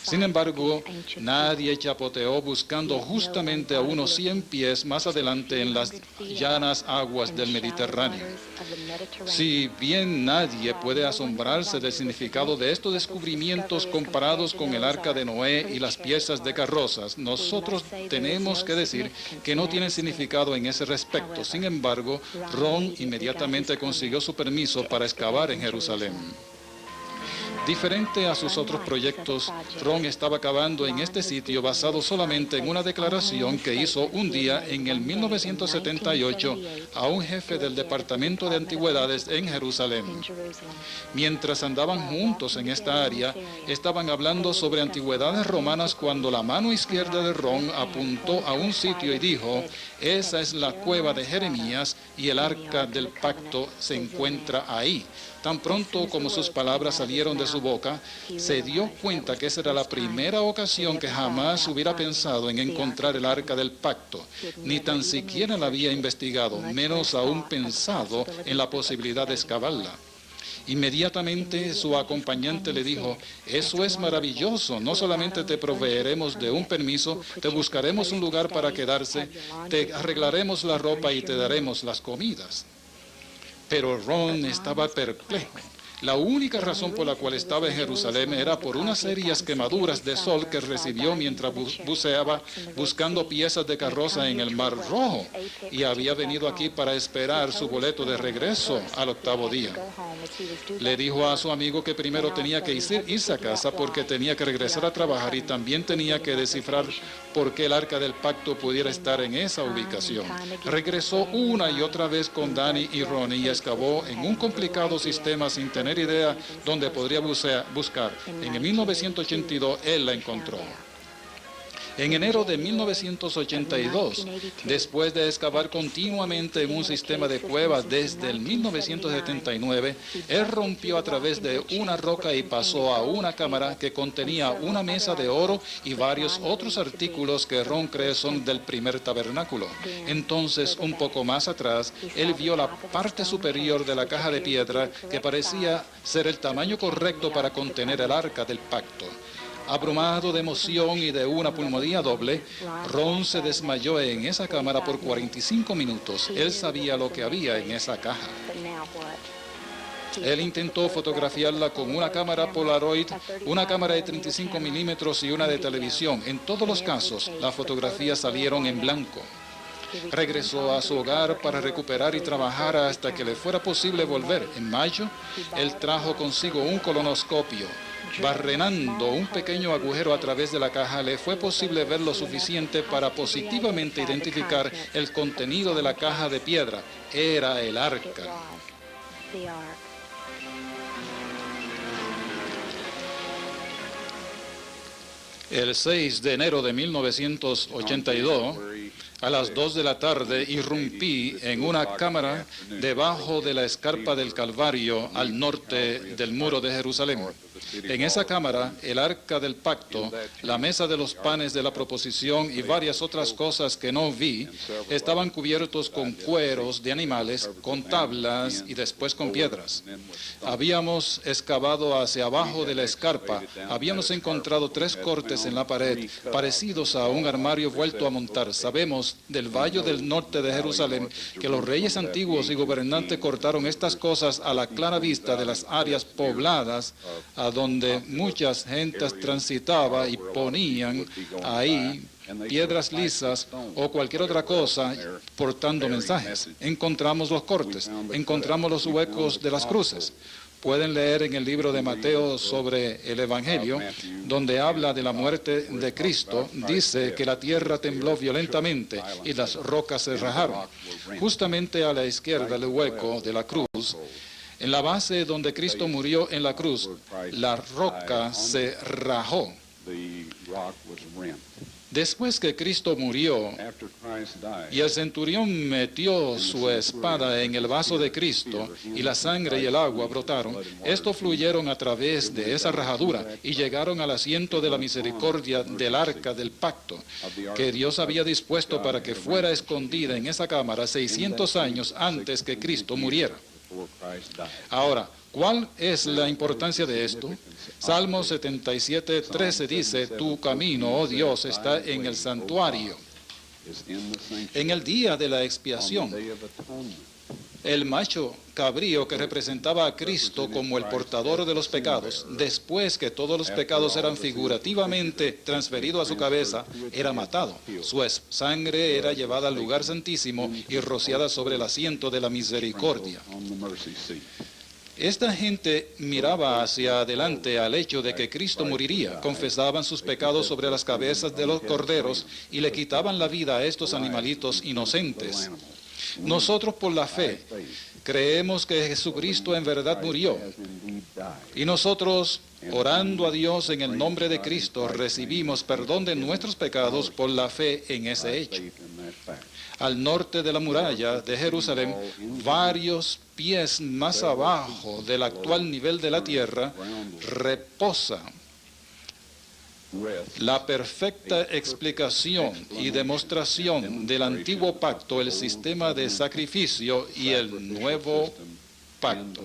Sin embargo, nadie chapoteó buscando justamente a unos 100 pies más adelante en las llanas aguas del Mediterráneo. Si bien nadie puede asombrarse del significado de estos descubrimientos comparados con el arca de Noé y las piezas de carrozas, nosotros tenemos que decir que no tienen significado en ese respecto. Sin embargo, Ron inmediatamente consiguió su permiso para excavar en Jerusalén. Diferente a sus otros proyectos, Ron estaba cavando en este sitio basado solamente en una declaración que hizo un día en el 1978 a un jefe del Departamento de Antigüedades en Jerusalén. Mientras andaban juntos en esta área, estaban hablando sobre antigüedades romanas cuando la mano izquierda de Ron apuntó a un sitio y dijo: "Esa es la cueva de Jeremías y el arca del pacto se encuentra ahí". Tan pronto como sus palabras salieron de su boca, se dio cuenta que esa era la primera ocasión que jamás hubiera pensado en encontrar el arca del pacto, ni tan siquiera la había investigado, menos aún pensado en la posibilidad de excavarla. Inmediatamente su acompañante le dijo: "Eso es maravilloso, no solamente te proveeremos de un permiso, te buscaremos un lugar para quedarse, te arreglaremos la ropa y te daremos las comidas". Pero Ron estaba perplejo. La única razón por la cual estaba en Jerusalén era por unas serias quemaduras de sol que recibió mientras buceaba buscando piezas de carroza en el Mar Rojo, y había venido aquí para esperar su boleto de regreso al 8º día. Le dijo a su amigo que primero tenía que irse a casa porque tenía que regresar a trabajar y también tenía que descifrar por qué el arca del pacto pudiera estar en esa ubicación. Regresó una y otra vez con Danny y Ronnie y excavó en un complicado sistema sin tener idea dónde podría buscar. En el 1982 él la encontró. En enero de 1982, después de excavar continuamente en un sistema de cuevas desde el 1979, él rompió a través de una roca y pasó a una cámara que contenía una mesa de oro y varios otros artículos que Ron cree son del primer tabernáculo. Entonces, un poco más atrás, él vio la parte superior de la caja de piedra que parecía ser el tamaño correcto para contener el arca del pacto. Abrumado de emoción y de una pulmonía doble, Ron se desmayó en esa cámara por 45 minutos. Él sabía lo que había en esa caja. Él intentó fotografiarla con una cámara Polaroid, una cámara de 35 milímetros y una de televisión. En todos los casos, las fotografías salieron en blanco. Regresó a su hogar para recuperar y trabajar hasta que le fuera posible volver. En mayo, él trajo consigo un colonoscopio. Barrenando un pequeño agujero a través de la caja, le fue posible ver lo suficiente para positivamente identificar el contenido de la caja de piedra. Era el arca. El 6 de enero de 1982, a las 2 de la tarde, irrumpí en una cámara debajo de la escarpa del Calvario al norte del muro de Jerusalén. En esa cámara, el arca del pacto, la mesa de los panes de la proposición y varias otras cosas que no vi, estaban cubiertos con cueros de animales, con tablas y después con piedras. Habíamos excavado hacia abajo de la escarpa, habíamos encontrado 3 cortes en la pared, parecidos a un armario vuelto a montar. Sabemos del valle del norte de Jerusalén que los reyes antiguos y gobernantes cortaron estas cosas a la clara vista de las áreas pobladas a donde muchas gentes transitaba y ponían ahí piedras lisas o cualquier otra cosa portando mensajes. Encontramos los cortes, encontramos los huecos de las cruces. Pueden leer en el libro de Mateo sobre el Evangelio, donde habla de la muerte de Cristo. Dice que la tierra tembló violentamente y las rocas se rajaron. Justamente a la izquierda del hueco de la cruz, en la base donde Cristo murió en la cruz, la roca se rajó. Después que Cristo murió y el centurión metió su espada en el vaso de Cristo y la sangre y el agua brotaron, estos fluyeron a través de esa rajadura y llegaron al asiento de la misericordia del arca del pacto que Dios había dispuesto para que fuera escondida en esa cámara 600 años antes que Cristo muriera. Ahora, ¿cuál es la importancia de esto? Salmo 77:13 dice, tu camino, oh Dios, está en el santuario. En el día de la expiación, el macho cabrío que representaba a Cristo como el portador de los pecados, después que todos los pecados eran figurativamente transferidos a su cabeza, era matado. Su sangre era llevada al lugar santísimo y rociada sobre el asiento de la misericordia. Esta gente miraba hacia adelante al hecho de que Cristo moriría, confesaban sus pecados sobre las cabezas de los corderos y le quitaban la vida a estos animalitos inocentes. Nosotros por la fe creemos que Jesucristo en verdad murió y nosotros, orando a Dios en el nombre de Cristo, recibimos perdón de nuestros pecados por la fe en ese hecho. Al norte de la muralla de Jerusalén, varios pies más abajo del actual nivel de la tierra, reposa la perfecta explicación y demostración del antiguo pacto, el sistema de sacrificio y el nuevo pacto.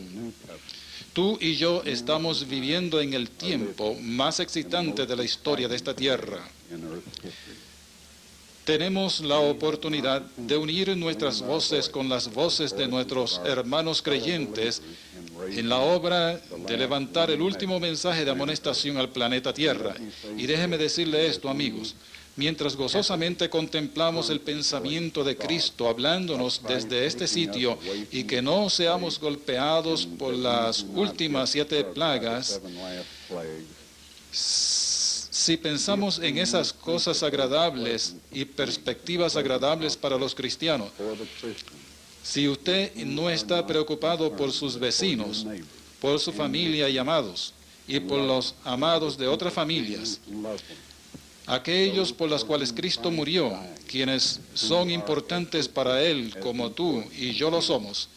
Tú y yo estamos viviendo en el tiempo más excitante de la historia de esta tierra. Tenemos la oportunidad de unir nuestras voces con las voces de nuestros hermanos creyentes en la obra de levantar el último mensaje de amonestación al planeta Tierra. Y déjeme decirle esto, amigos. Mientras gozosamente contemplamos el pensamiento de Cristo hablándonos desde este sitio y que no seamos golpeados por las últimas 7 plagas, si pensamos en esas cosas agradables y perspectivas agradables para los cristianos, si usted no está preocupado por sus vecinos, por su familia y amados, y por los amados de otras familias, aquellos por los cuales Cristo murió, quienes son importantes para Él como tú y yo lo somos,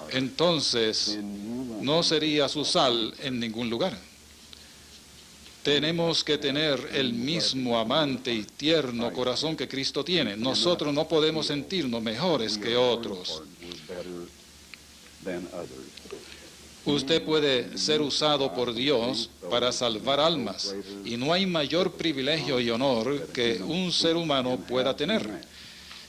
entonces no sería su sal en ningún lugar. Tenemos que tener el mismo amante y tierno corazón que Cristo tiene. Nosotros no podemos sentirnos mejores que otros. Usted puede ser usado por Dios para salvar almas, y no hay mayor privilegio y honor que un ser humano pueda tener.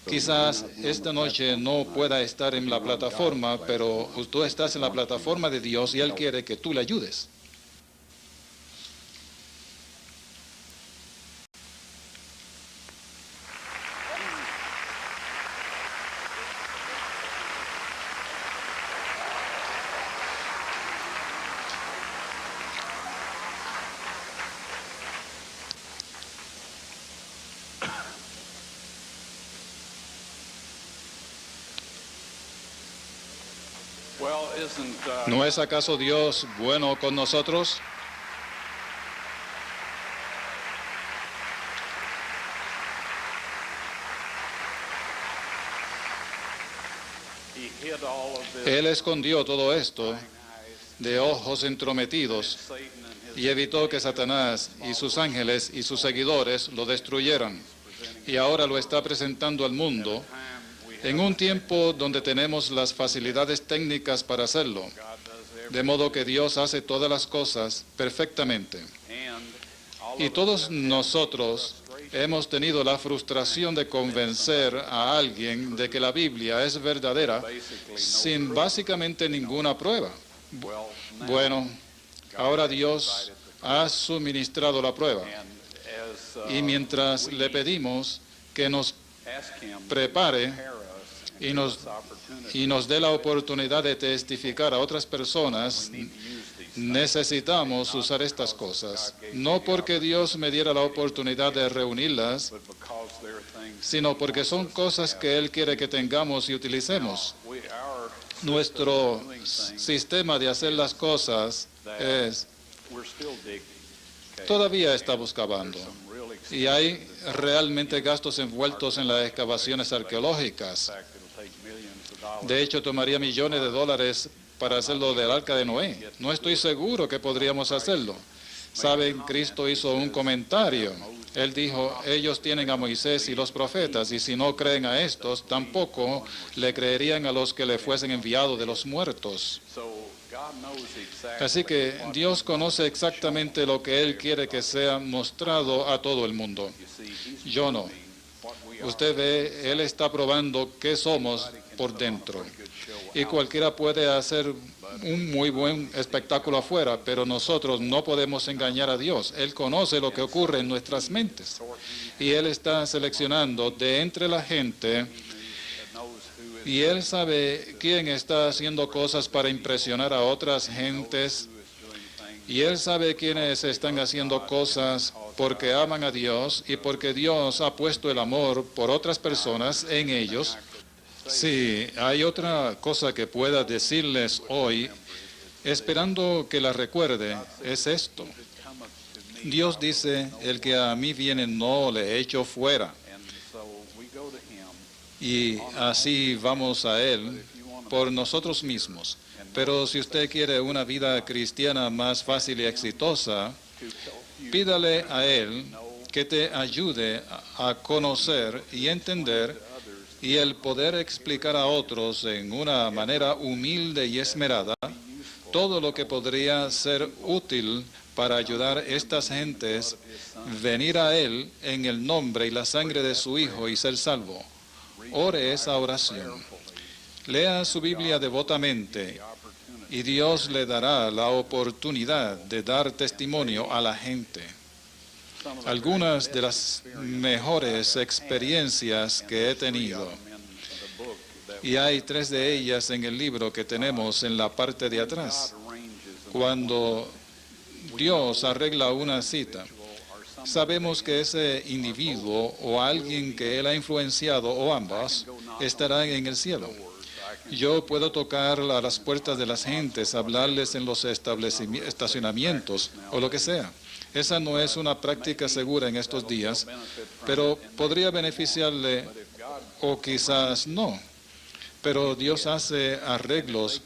Quizás esta noche no pueda estar en la plataforma, pero tú estás en la plataforma de Dios y Él quiere que tú le ayudes. ¿No es acaso Dios bueno con nosotros? Él escondió todo esto de ojos entrometidos y evitó que Satanás y sus ángeles y sus seguidores lo destruyeran. Y ahora lo está presentando al mundo en un tiempo donde tenemos las facilidades técnicas para hacerlo, de modo que Dios hace todas las cosas perfectamente. Y todos nosotros hemos tenido la frustración de convencer a alguien de que la Biblia es verdadera sin básicamente ninguna prueba. Bueno, ahora Dios ha suministrado la prueba. Y mientras le pedimos que nos prepare y nos dé la oportunidad de testificar a otras personas, necesitamos usar estas cosas. No porque Dios me diera la oportunidad de reunirlas, sino porque son cosas que Él quiere que tengamos y utilicemos. Nuestro sistema de hacer las cosas todavía estamos cavando. Y hay realmente gastos envueltos en las excavaciones arqueológicas. De hecho, tomaría millones de dólares para hacerlo del arca de Noé. No estoy seguro que podríamos hacerlo. Saben, Cristo hizo un comentario. Él dijo, ellos tienen a Moisés y los profetas, y si no creen a estos, tampoco le creerían a los que le fuesen enviados de los muertos. Así que Dios conoce exactamente lo que Él quiere que sea mostrado a todo el mundo. Yo no. Usted ve, Él está probando qué somos por dentro. Y cualquiera puede hacer un muy buen espectáculo afuera, pero nosotros no podemos engañar a Dios. Él conoce lo que ocurre en nuestras mentes. Y Él está seleccionando de entre la gente, y Él sabe quién está haciendo cosas para impresionar a otras gentes, y Él sabe quiénes están haciendo cosas porque aman a Dios y porque Dios ha puesto el amor por otras personas en ellos. Sí, hay otra cosa que pueda decirles hoy, esperando que la recuerde, es esto. Dios dice, el que a mí viene no le echo fuera. Y así vamos a Él por nosotros mismos. Pero si usted quiere una vida cristiana más fácil y exitosa, pídale a Él que te ayude a conocer y entender y el poder explicar a otros en una manera humilde y esmerada todo lo que podría ser útil para ayudar a estas gentes venir a Él en el nombre y la sangre de su Hijo y ser salvo. Ore esa oración. Lea su Biblia devotamente y Dios le dará la oportunidad de dar testimonio a la gente. Algunas de las mejores experiencias que he tenido, y hay 3 de ellas en el libro que tenemos en la parte de atrás. Cuando Dios arregla una cita, sabemos que ese individuo o alguien que Él ha influenciado o ambas estarán en el cielo. Yo puedo tocar a las puertas de las gentes, hablarles en los estacionamientos o lo que sea. Esa no es una práctica segura en estos días, pero podría beneficiarle o quizás no. Pero Dios hace arreglos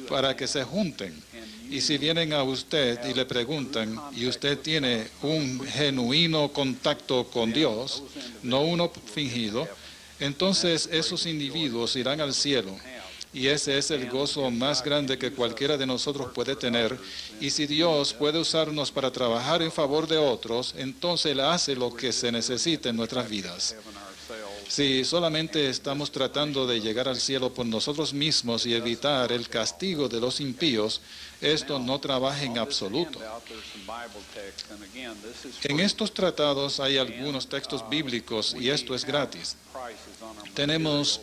para que se junten. Y si vienen a usted y le preguntan, y usted tiene un genuino contacto con Dios, no uno fingido, entonces esos individuos irán al cielo. Y ese es el gozo más grande que cualquiera de nosotros puede tener. Y si Dios puede usarnos para trabajar en favor de otros, entonces Él hace lo que se necesita en nuestras vidas. Si solamente estamos tratando de llegar al cielo por nosotros mismos y evitar el castigo de los impíos, esto no trabaja en absoluto. En estos tratados hay algunos textos bíblicos y esto es gratis. Tenemos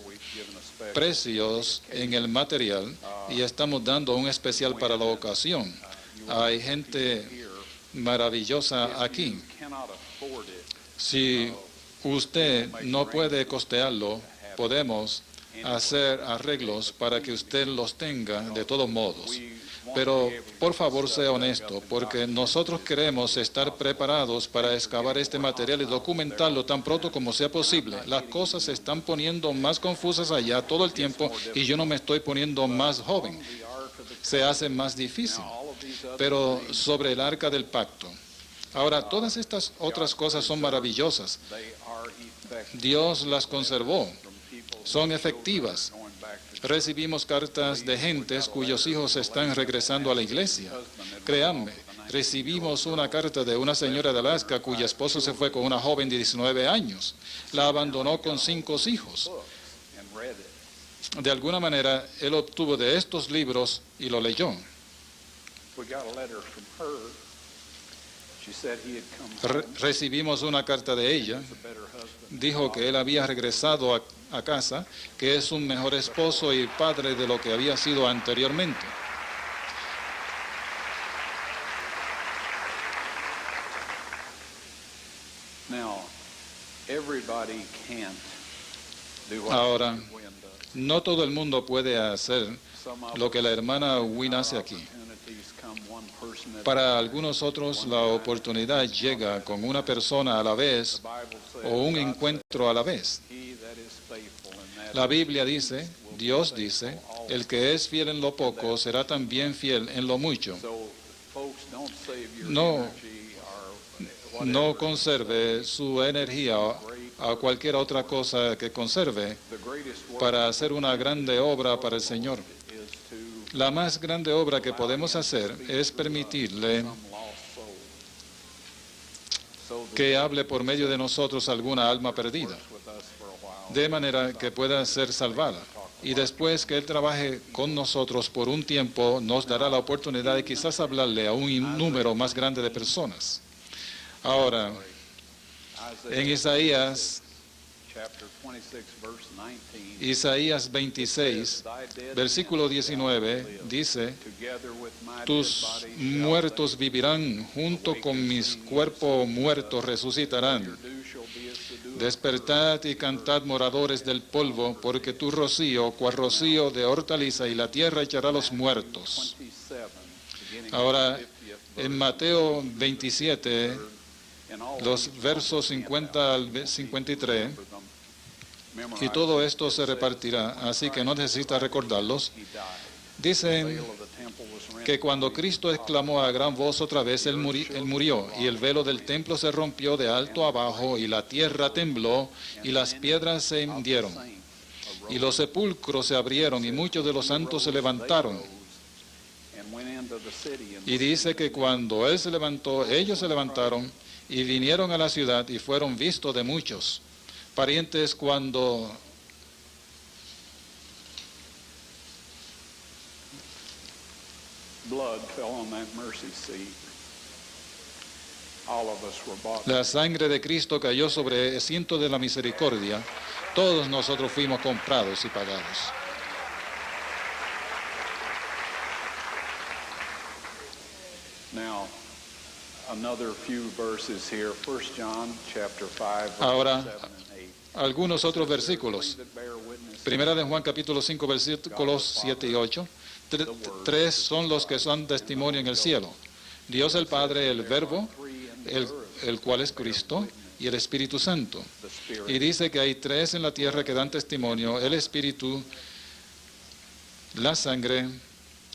precios en el material y estamos dando un especial para la ocasión. Hay gente maravillosa aquí. Si usted no puede costearlo, podemos hacer arreglos para que usted los tenga de todos modos. Pero por favor sea honesto, porque nosotros queremos estar preparados para excavar este material y documentarlo tan pronto como sea posible. Las cosas se están poniendo más confusas allá todo el tiempo y yo no me estoy poniendo más joven. Se hace más difícil. Pero sobre el arca del pacto. Ahora, todas estas otras cosas son maravillosas. Dios las conservó. Son efectivas. Recibimos cartas de gentes cuyos hijos están regresando a la iglesia. Créanme, recibimos una carta de una señora de Alaska cuyo esposo se fue con una joven de 19 años. La abandonó con 5 hijos. De alguna manera, él obtuvo de estos libros y lo leyó. Recibimos una carta de ella. Dijo que él había regresado a casa, que es un mejor esposo y padre de lo que había sido anteriormente. Ahora, no todo el mundo puede hacer lo que la hermana Wynne hace aquí. Para algunos otros, la oportunidad llega con una persona a la vez o un encuentro a la vez. La Biblia dice, Dios dice, el que es fiel en lo poco será también fiel en lo mucho. No conserve su energía a cualquier otra cosa que conserve para hacer una grande obra para el Señor. La más grande obra que podemos hacer es permitirle que hable por medio de nosotros alguna alma perdida, de manera que pueda ser salvada. Y después que Él trabaje con nosotros por un tiempo, nos dará la oportunidad de quizás hablarle a un número más grande de personas. Ahora, en Isaías 26, versículo 19, dice, tus muertos vivirán, junto con mis cuerpos muertos resucitarán. Despertad y cantad, moradores del polvo, porque tu rocío, cual rocío de hortaliza, y la tierra echará los muertos. Ahora, en Mateo 27, los versos 50 al 53, y todo esto se repartirá, así que no necesita recordarlos. Dicen que cuando Cristo exclamó a gran voz otra vez, él murió, y el velo del templo se rompió de alto a abajo, y la tierra tembló, y las piedras se hundieron, y los sepulcros se abrieron, y muchos de los santos se levantaron. Y dice que cuando Él se levantó, ellos se levantaron, y vinieron a la ciudad, y fueron vistos de muchos parientes cuando la sangre de Cristo cayó sobre el asiento de la misericordia. Todos nosotros fuimos comprados y pagados. Ahora, algunos otros versículos. Primera de Juan capítulo 5 versículos 7 y 8. Tres son los que son testimonio en el cielo: Dios el Padre, el Verbo, el cual es Cristo, y el Espíritu Santo. Y dice que hay tres en la tierra que dan testimonio: el Espíritu, la sangre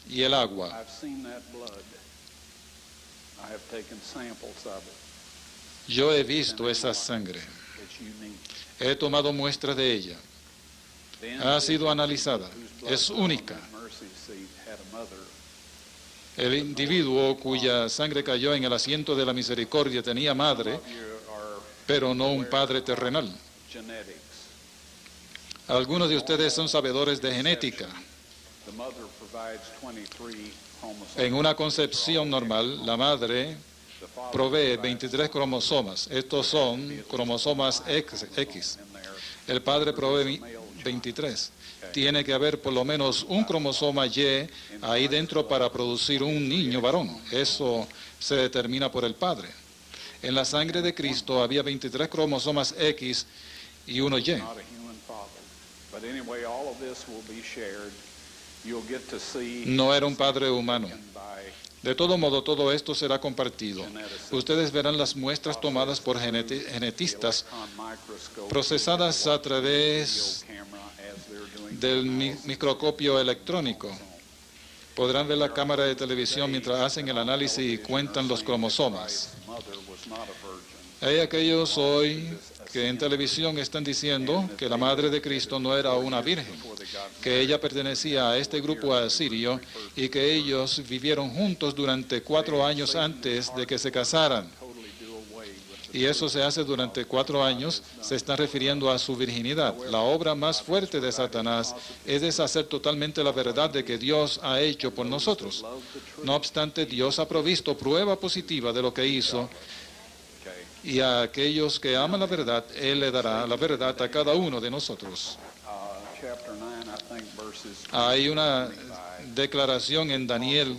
y el agua. Yo he visto esa sangre. He tomado muestras de ella. Ha sido analizada. Es única. El individuo cuya sangre cayó en el asiento de la misericordia tenía madre, pero no un padre terrenal. Algunos de ustedes son sabedores de genética. En una concepción normal, la madre provee 23 cromosomas. Estos son cromosomas X. El padre provee 23. Tiene que haber por lo menos un cromosoma Y ahí dentro para producir un niño varón. Eso se determina por el padre. En la sangre de Cristo había 23 cromosomas X y uno Y. No era un padre humano. De todo modo, todo esto será compartido. Ustedes verán las muestras tomadas por genetistas, procesadas a través del microscopio electrónico. Podrán ver la cámara de televisión mientras hacen el análisis y cuentan los cromosomas. Hay aquellos hoy que en televisión están diciendo que la madre de Cristo no era una virgen, que ella pertenecía a este grupo asirio y que ellos vivieron juntos durante 4 años antes de que se casaran. Y eso se hace durante 4 años, se está refiriendo a su virginidad. La obra más fuerte de Satanás es deshacer totalmente la verdad de que Dios ha hecho por nosotros. No obstante, Dios ha provisto prueba positiva de lo que hizo, y a aquellos que aman la verdad, Él le dará la verdad a cada uno de nosotros. Hay una declaración en Daniel,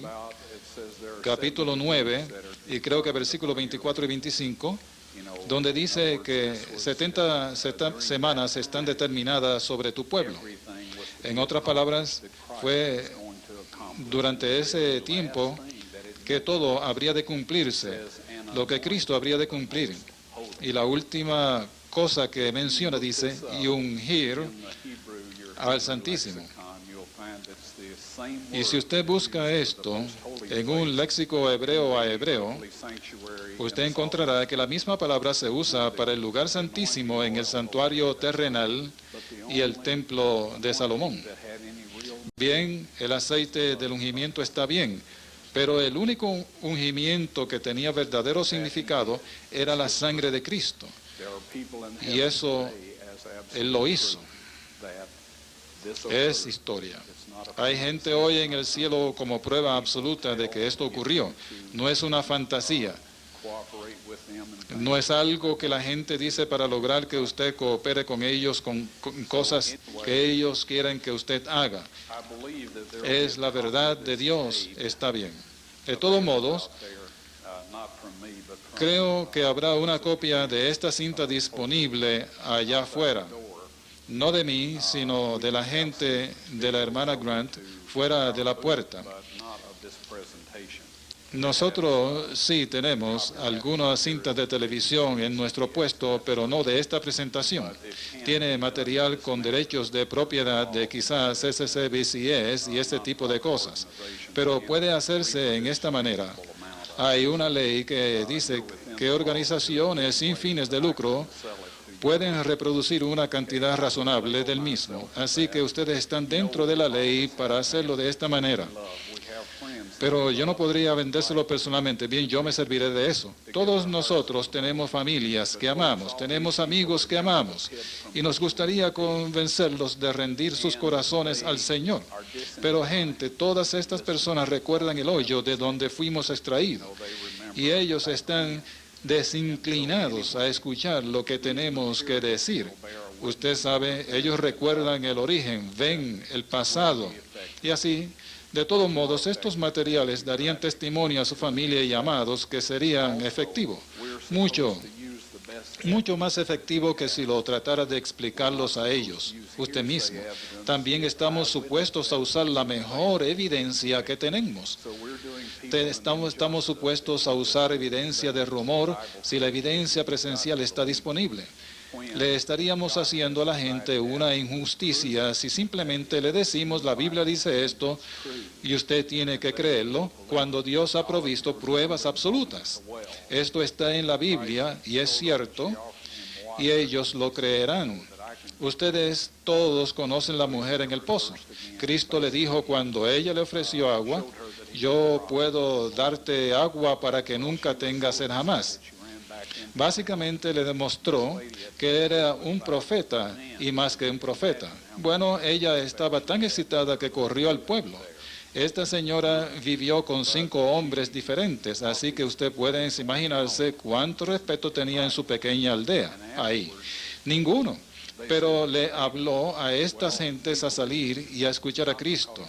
capítulo 9, y creo que versículos 24 y 25, donde dice que 70 semanas están determinadas sobre tu pueblo. En otras palabras, fue durante ese tiempo que todo habría de cumplirse, lo que Cristo habría de cumplir. Y la última cosa que menciona dice, y ungir al Santísimo. Y si usted busca esto en un léxico hebreo a hebreo, usted encontrará que la misma palabra se usa para el lugar santísimo en el santuario terrenal y el templo de Salomón. Bien, el aceite del ungimiento está bien, pero el único ungimiento que tenía verdadero significado era la sangre de Cristo. Y eso Él lo hizo. Es historia. Hay gente hoy en el cielo como prueba absoluta de que esto ocurrió. No es una fantasía. No es algo que la gente dice para lograr que usted coopere con ellos con cosas que ellos quieren que usted haga. Es la verdad de Dios, está bien. De todos modos, creo que habrá una copia de esta cinta disponible allá afuera. No de mí, sino de la gente de la hermana Grant fuera de la puerta. Nosotros sí tenemos algunas cintas de televisión en nuestro puesto, pero no de esta presentación. Tiene material con derechos de propiedad de quizás SCBCS y este tipo de cosas. Pero puede hacerse en esta manera. Hay una ley que dice que organizaciones sin fines de lucro pueden reproducir una cantidad razonable del mismo. Así que ustedes están dentro de la ley para hacerlo de esta manera. Pero yo no podría vendérselo personalmente. Bien, yo me serviré de eso. Todos nosotros tenemos familias que amamos, tenemos amigos que amamos, y nos gustaría convencerlos de rendir sus corazones al Señor. Pero gente, todas estas personas recuerdan el hoyo de donde fuimos extraídos, y ellos están desinclinados a escuchar lo que tenemos que decir. Usted sabe, ellos recuerdan el origen, ven el pasado, y así. De todos modos, estos materiales darían testimonio a su familia y amados que serían efectivos. Mucho más efectivo que si lo tratara de explicarlos a ellos, usted mismo. También estamos supuestos a usar la mejor evidencia que tenemos. estamos supuestos a usar evidencia de rumor si la evidencia presencial está disponible. Le estaríamos haciendo a la gente una injusticia si simplemente le decimos la Biblia dice esto y usted tiene que creerlo cuando Dios ha provisto pruebas absolutas. Esto está en la Biblia y es cierto y ellos lo creerán. Ustedes todos conocen la mujer en el pozo. Cristo le dijo cuando ella le ofreció agua, yo puedo darte agua para que nunca tengas sed jamás. Básicamente le demostró que era un profeta y más que un profeta. Bueno, ella estaba tan excitada que corrió al pueblo. Esta señora vivió con 5 hombres diferentes, así que usted puede imaginarse cuánto respeto tenía en su pequeña aldea ahí. Ninguno. Pero le habló a estas gentes a salir y a escuchar a Cristo.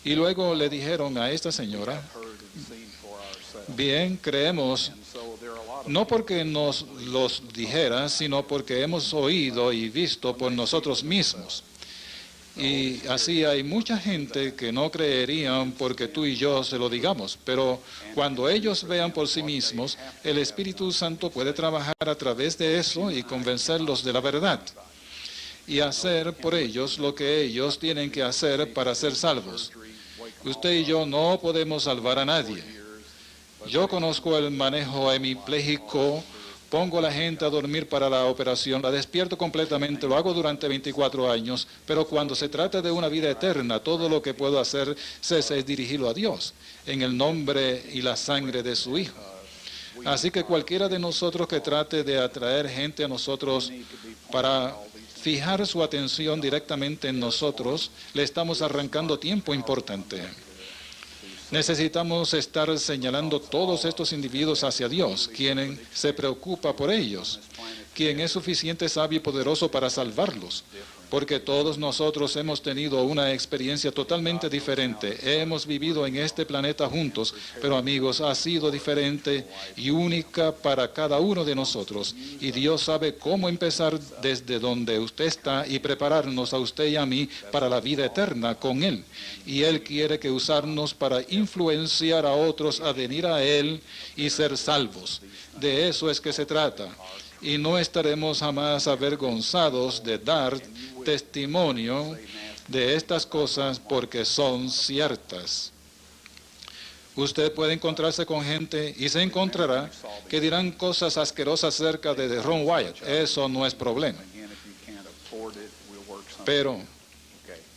Y luego le dijeron a esta señora, bien, creemos, no porque nos los dijera, sino porque hemos oído y visto por nosotros mismos. Y así hay mucha gente que no creerían porque tú y yo se lo digamos, pero cuando ellos vean por sí mismos, el Espíritu Santo puede trabajar a través de eso y convencerlos de la verdad y hacer por ellos lo que ellos tienen que hacer para ser salvos. Usted y yo no podemos salvar a nadie. Yo conozco el manejo hemipléjico. Pongo a la gente a dormir para la operación, la despierto completamente, lo hago durante 24 años, pero cuando se trata de una vida eterna, todo lo que puedo hacer es dirigirlo a Dios, en el nombre y la sangre de su Hijo. Así que cualquiera de nosotros que trate de atraer gente a nosotros para fijar su atención directamente en nosotros, le estamos arrancando tiempo importante. Necesitamos estar señalando todos estos individuos hacia Dios, quien se preocupa por ellos, quien es suficiente sabio y poderoso para salvarlos, porque todos nosotros hemos tenido una experiencia totalmente diferente. Hemos vivido en este planeta juntos, pero amigos, ha sido diferente y única para cada uno de nosotros. Y Dios sabe cómo empezar desde donde usted está y prepararnos a usted y a mí para la vida eterna con Él. Y Él quiere que usarnos para influenciar a otros a venir a Él y ser salvos. De eso es que se trata. Y no estaremos jamás avergonzados de dar testimonio de estas cosas porque son ciertas. Usted puede encontrarse con gente y se encontrará que dirán cosas asquerosas acerca de Ron Wyatt. Eso no es problema. Pero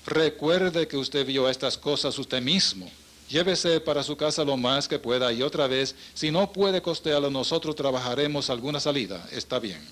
recuerde que usted vio estas cosas usted mismo. Llévese para su casa lo más que pueda y otra vez, si no puede costearlo, nosotros trabajaremos alguna salida. Está bien.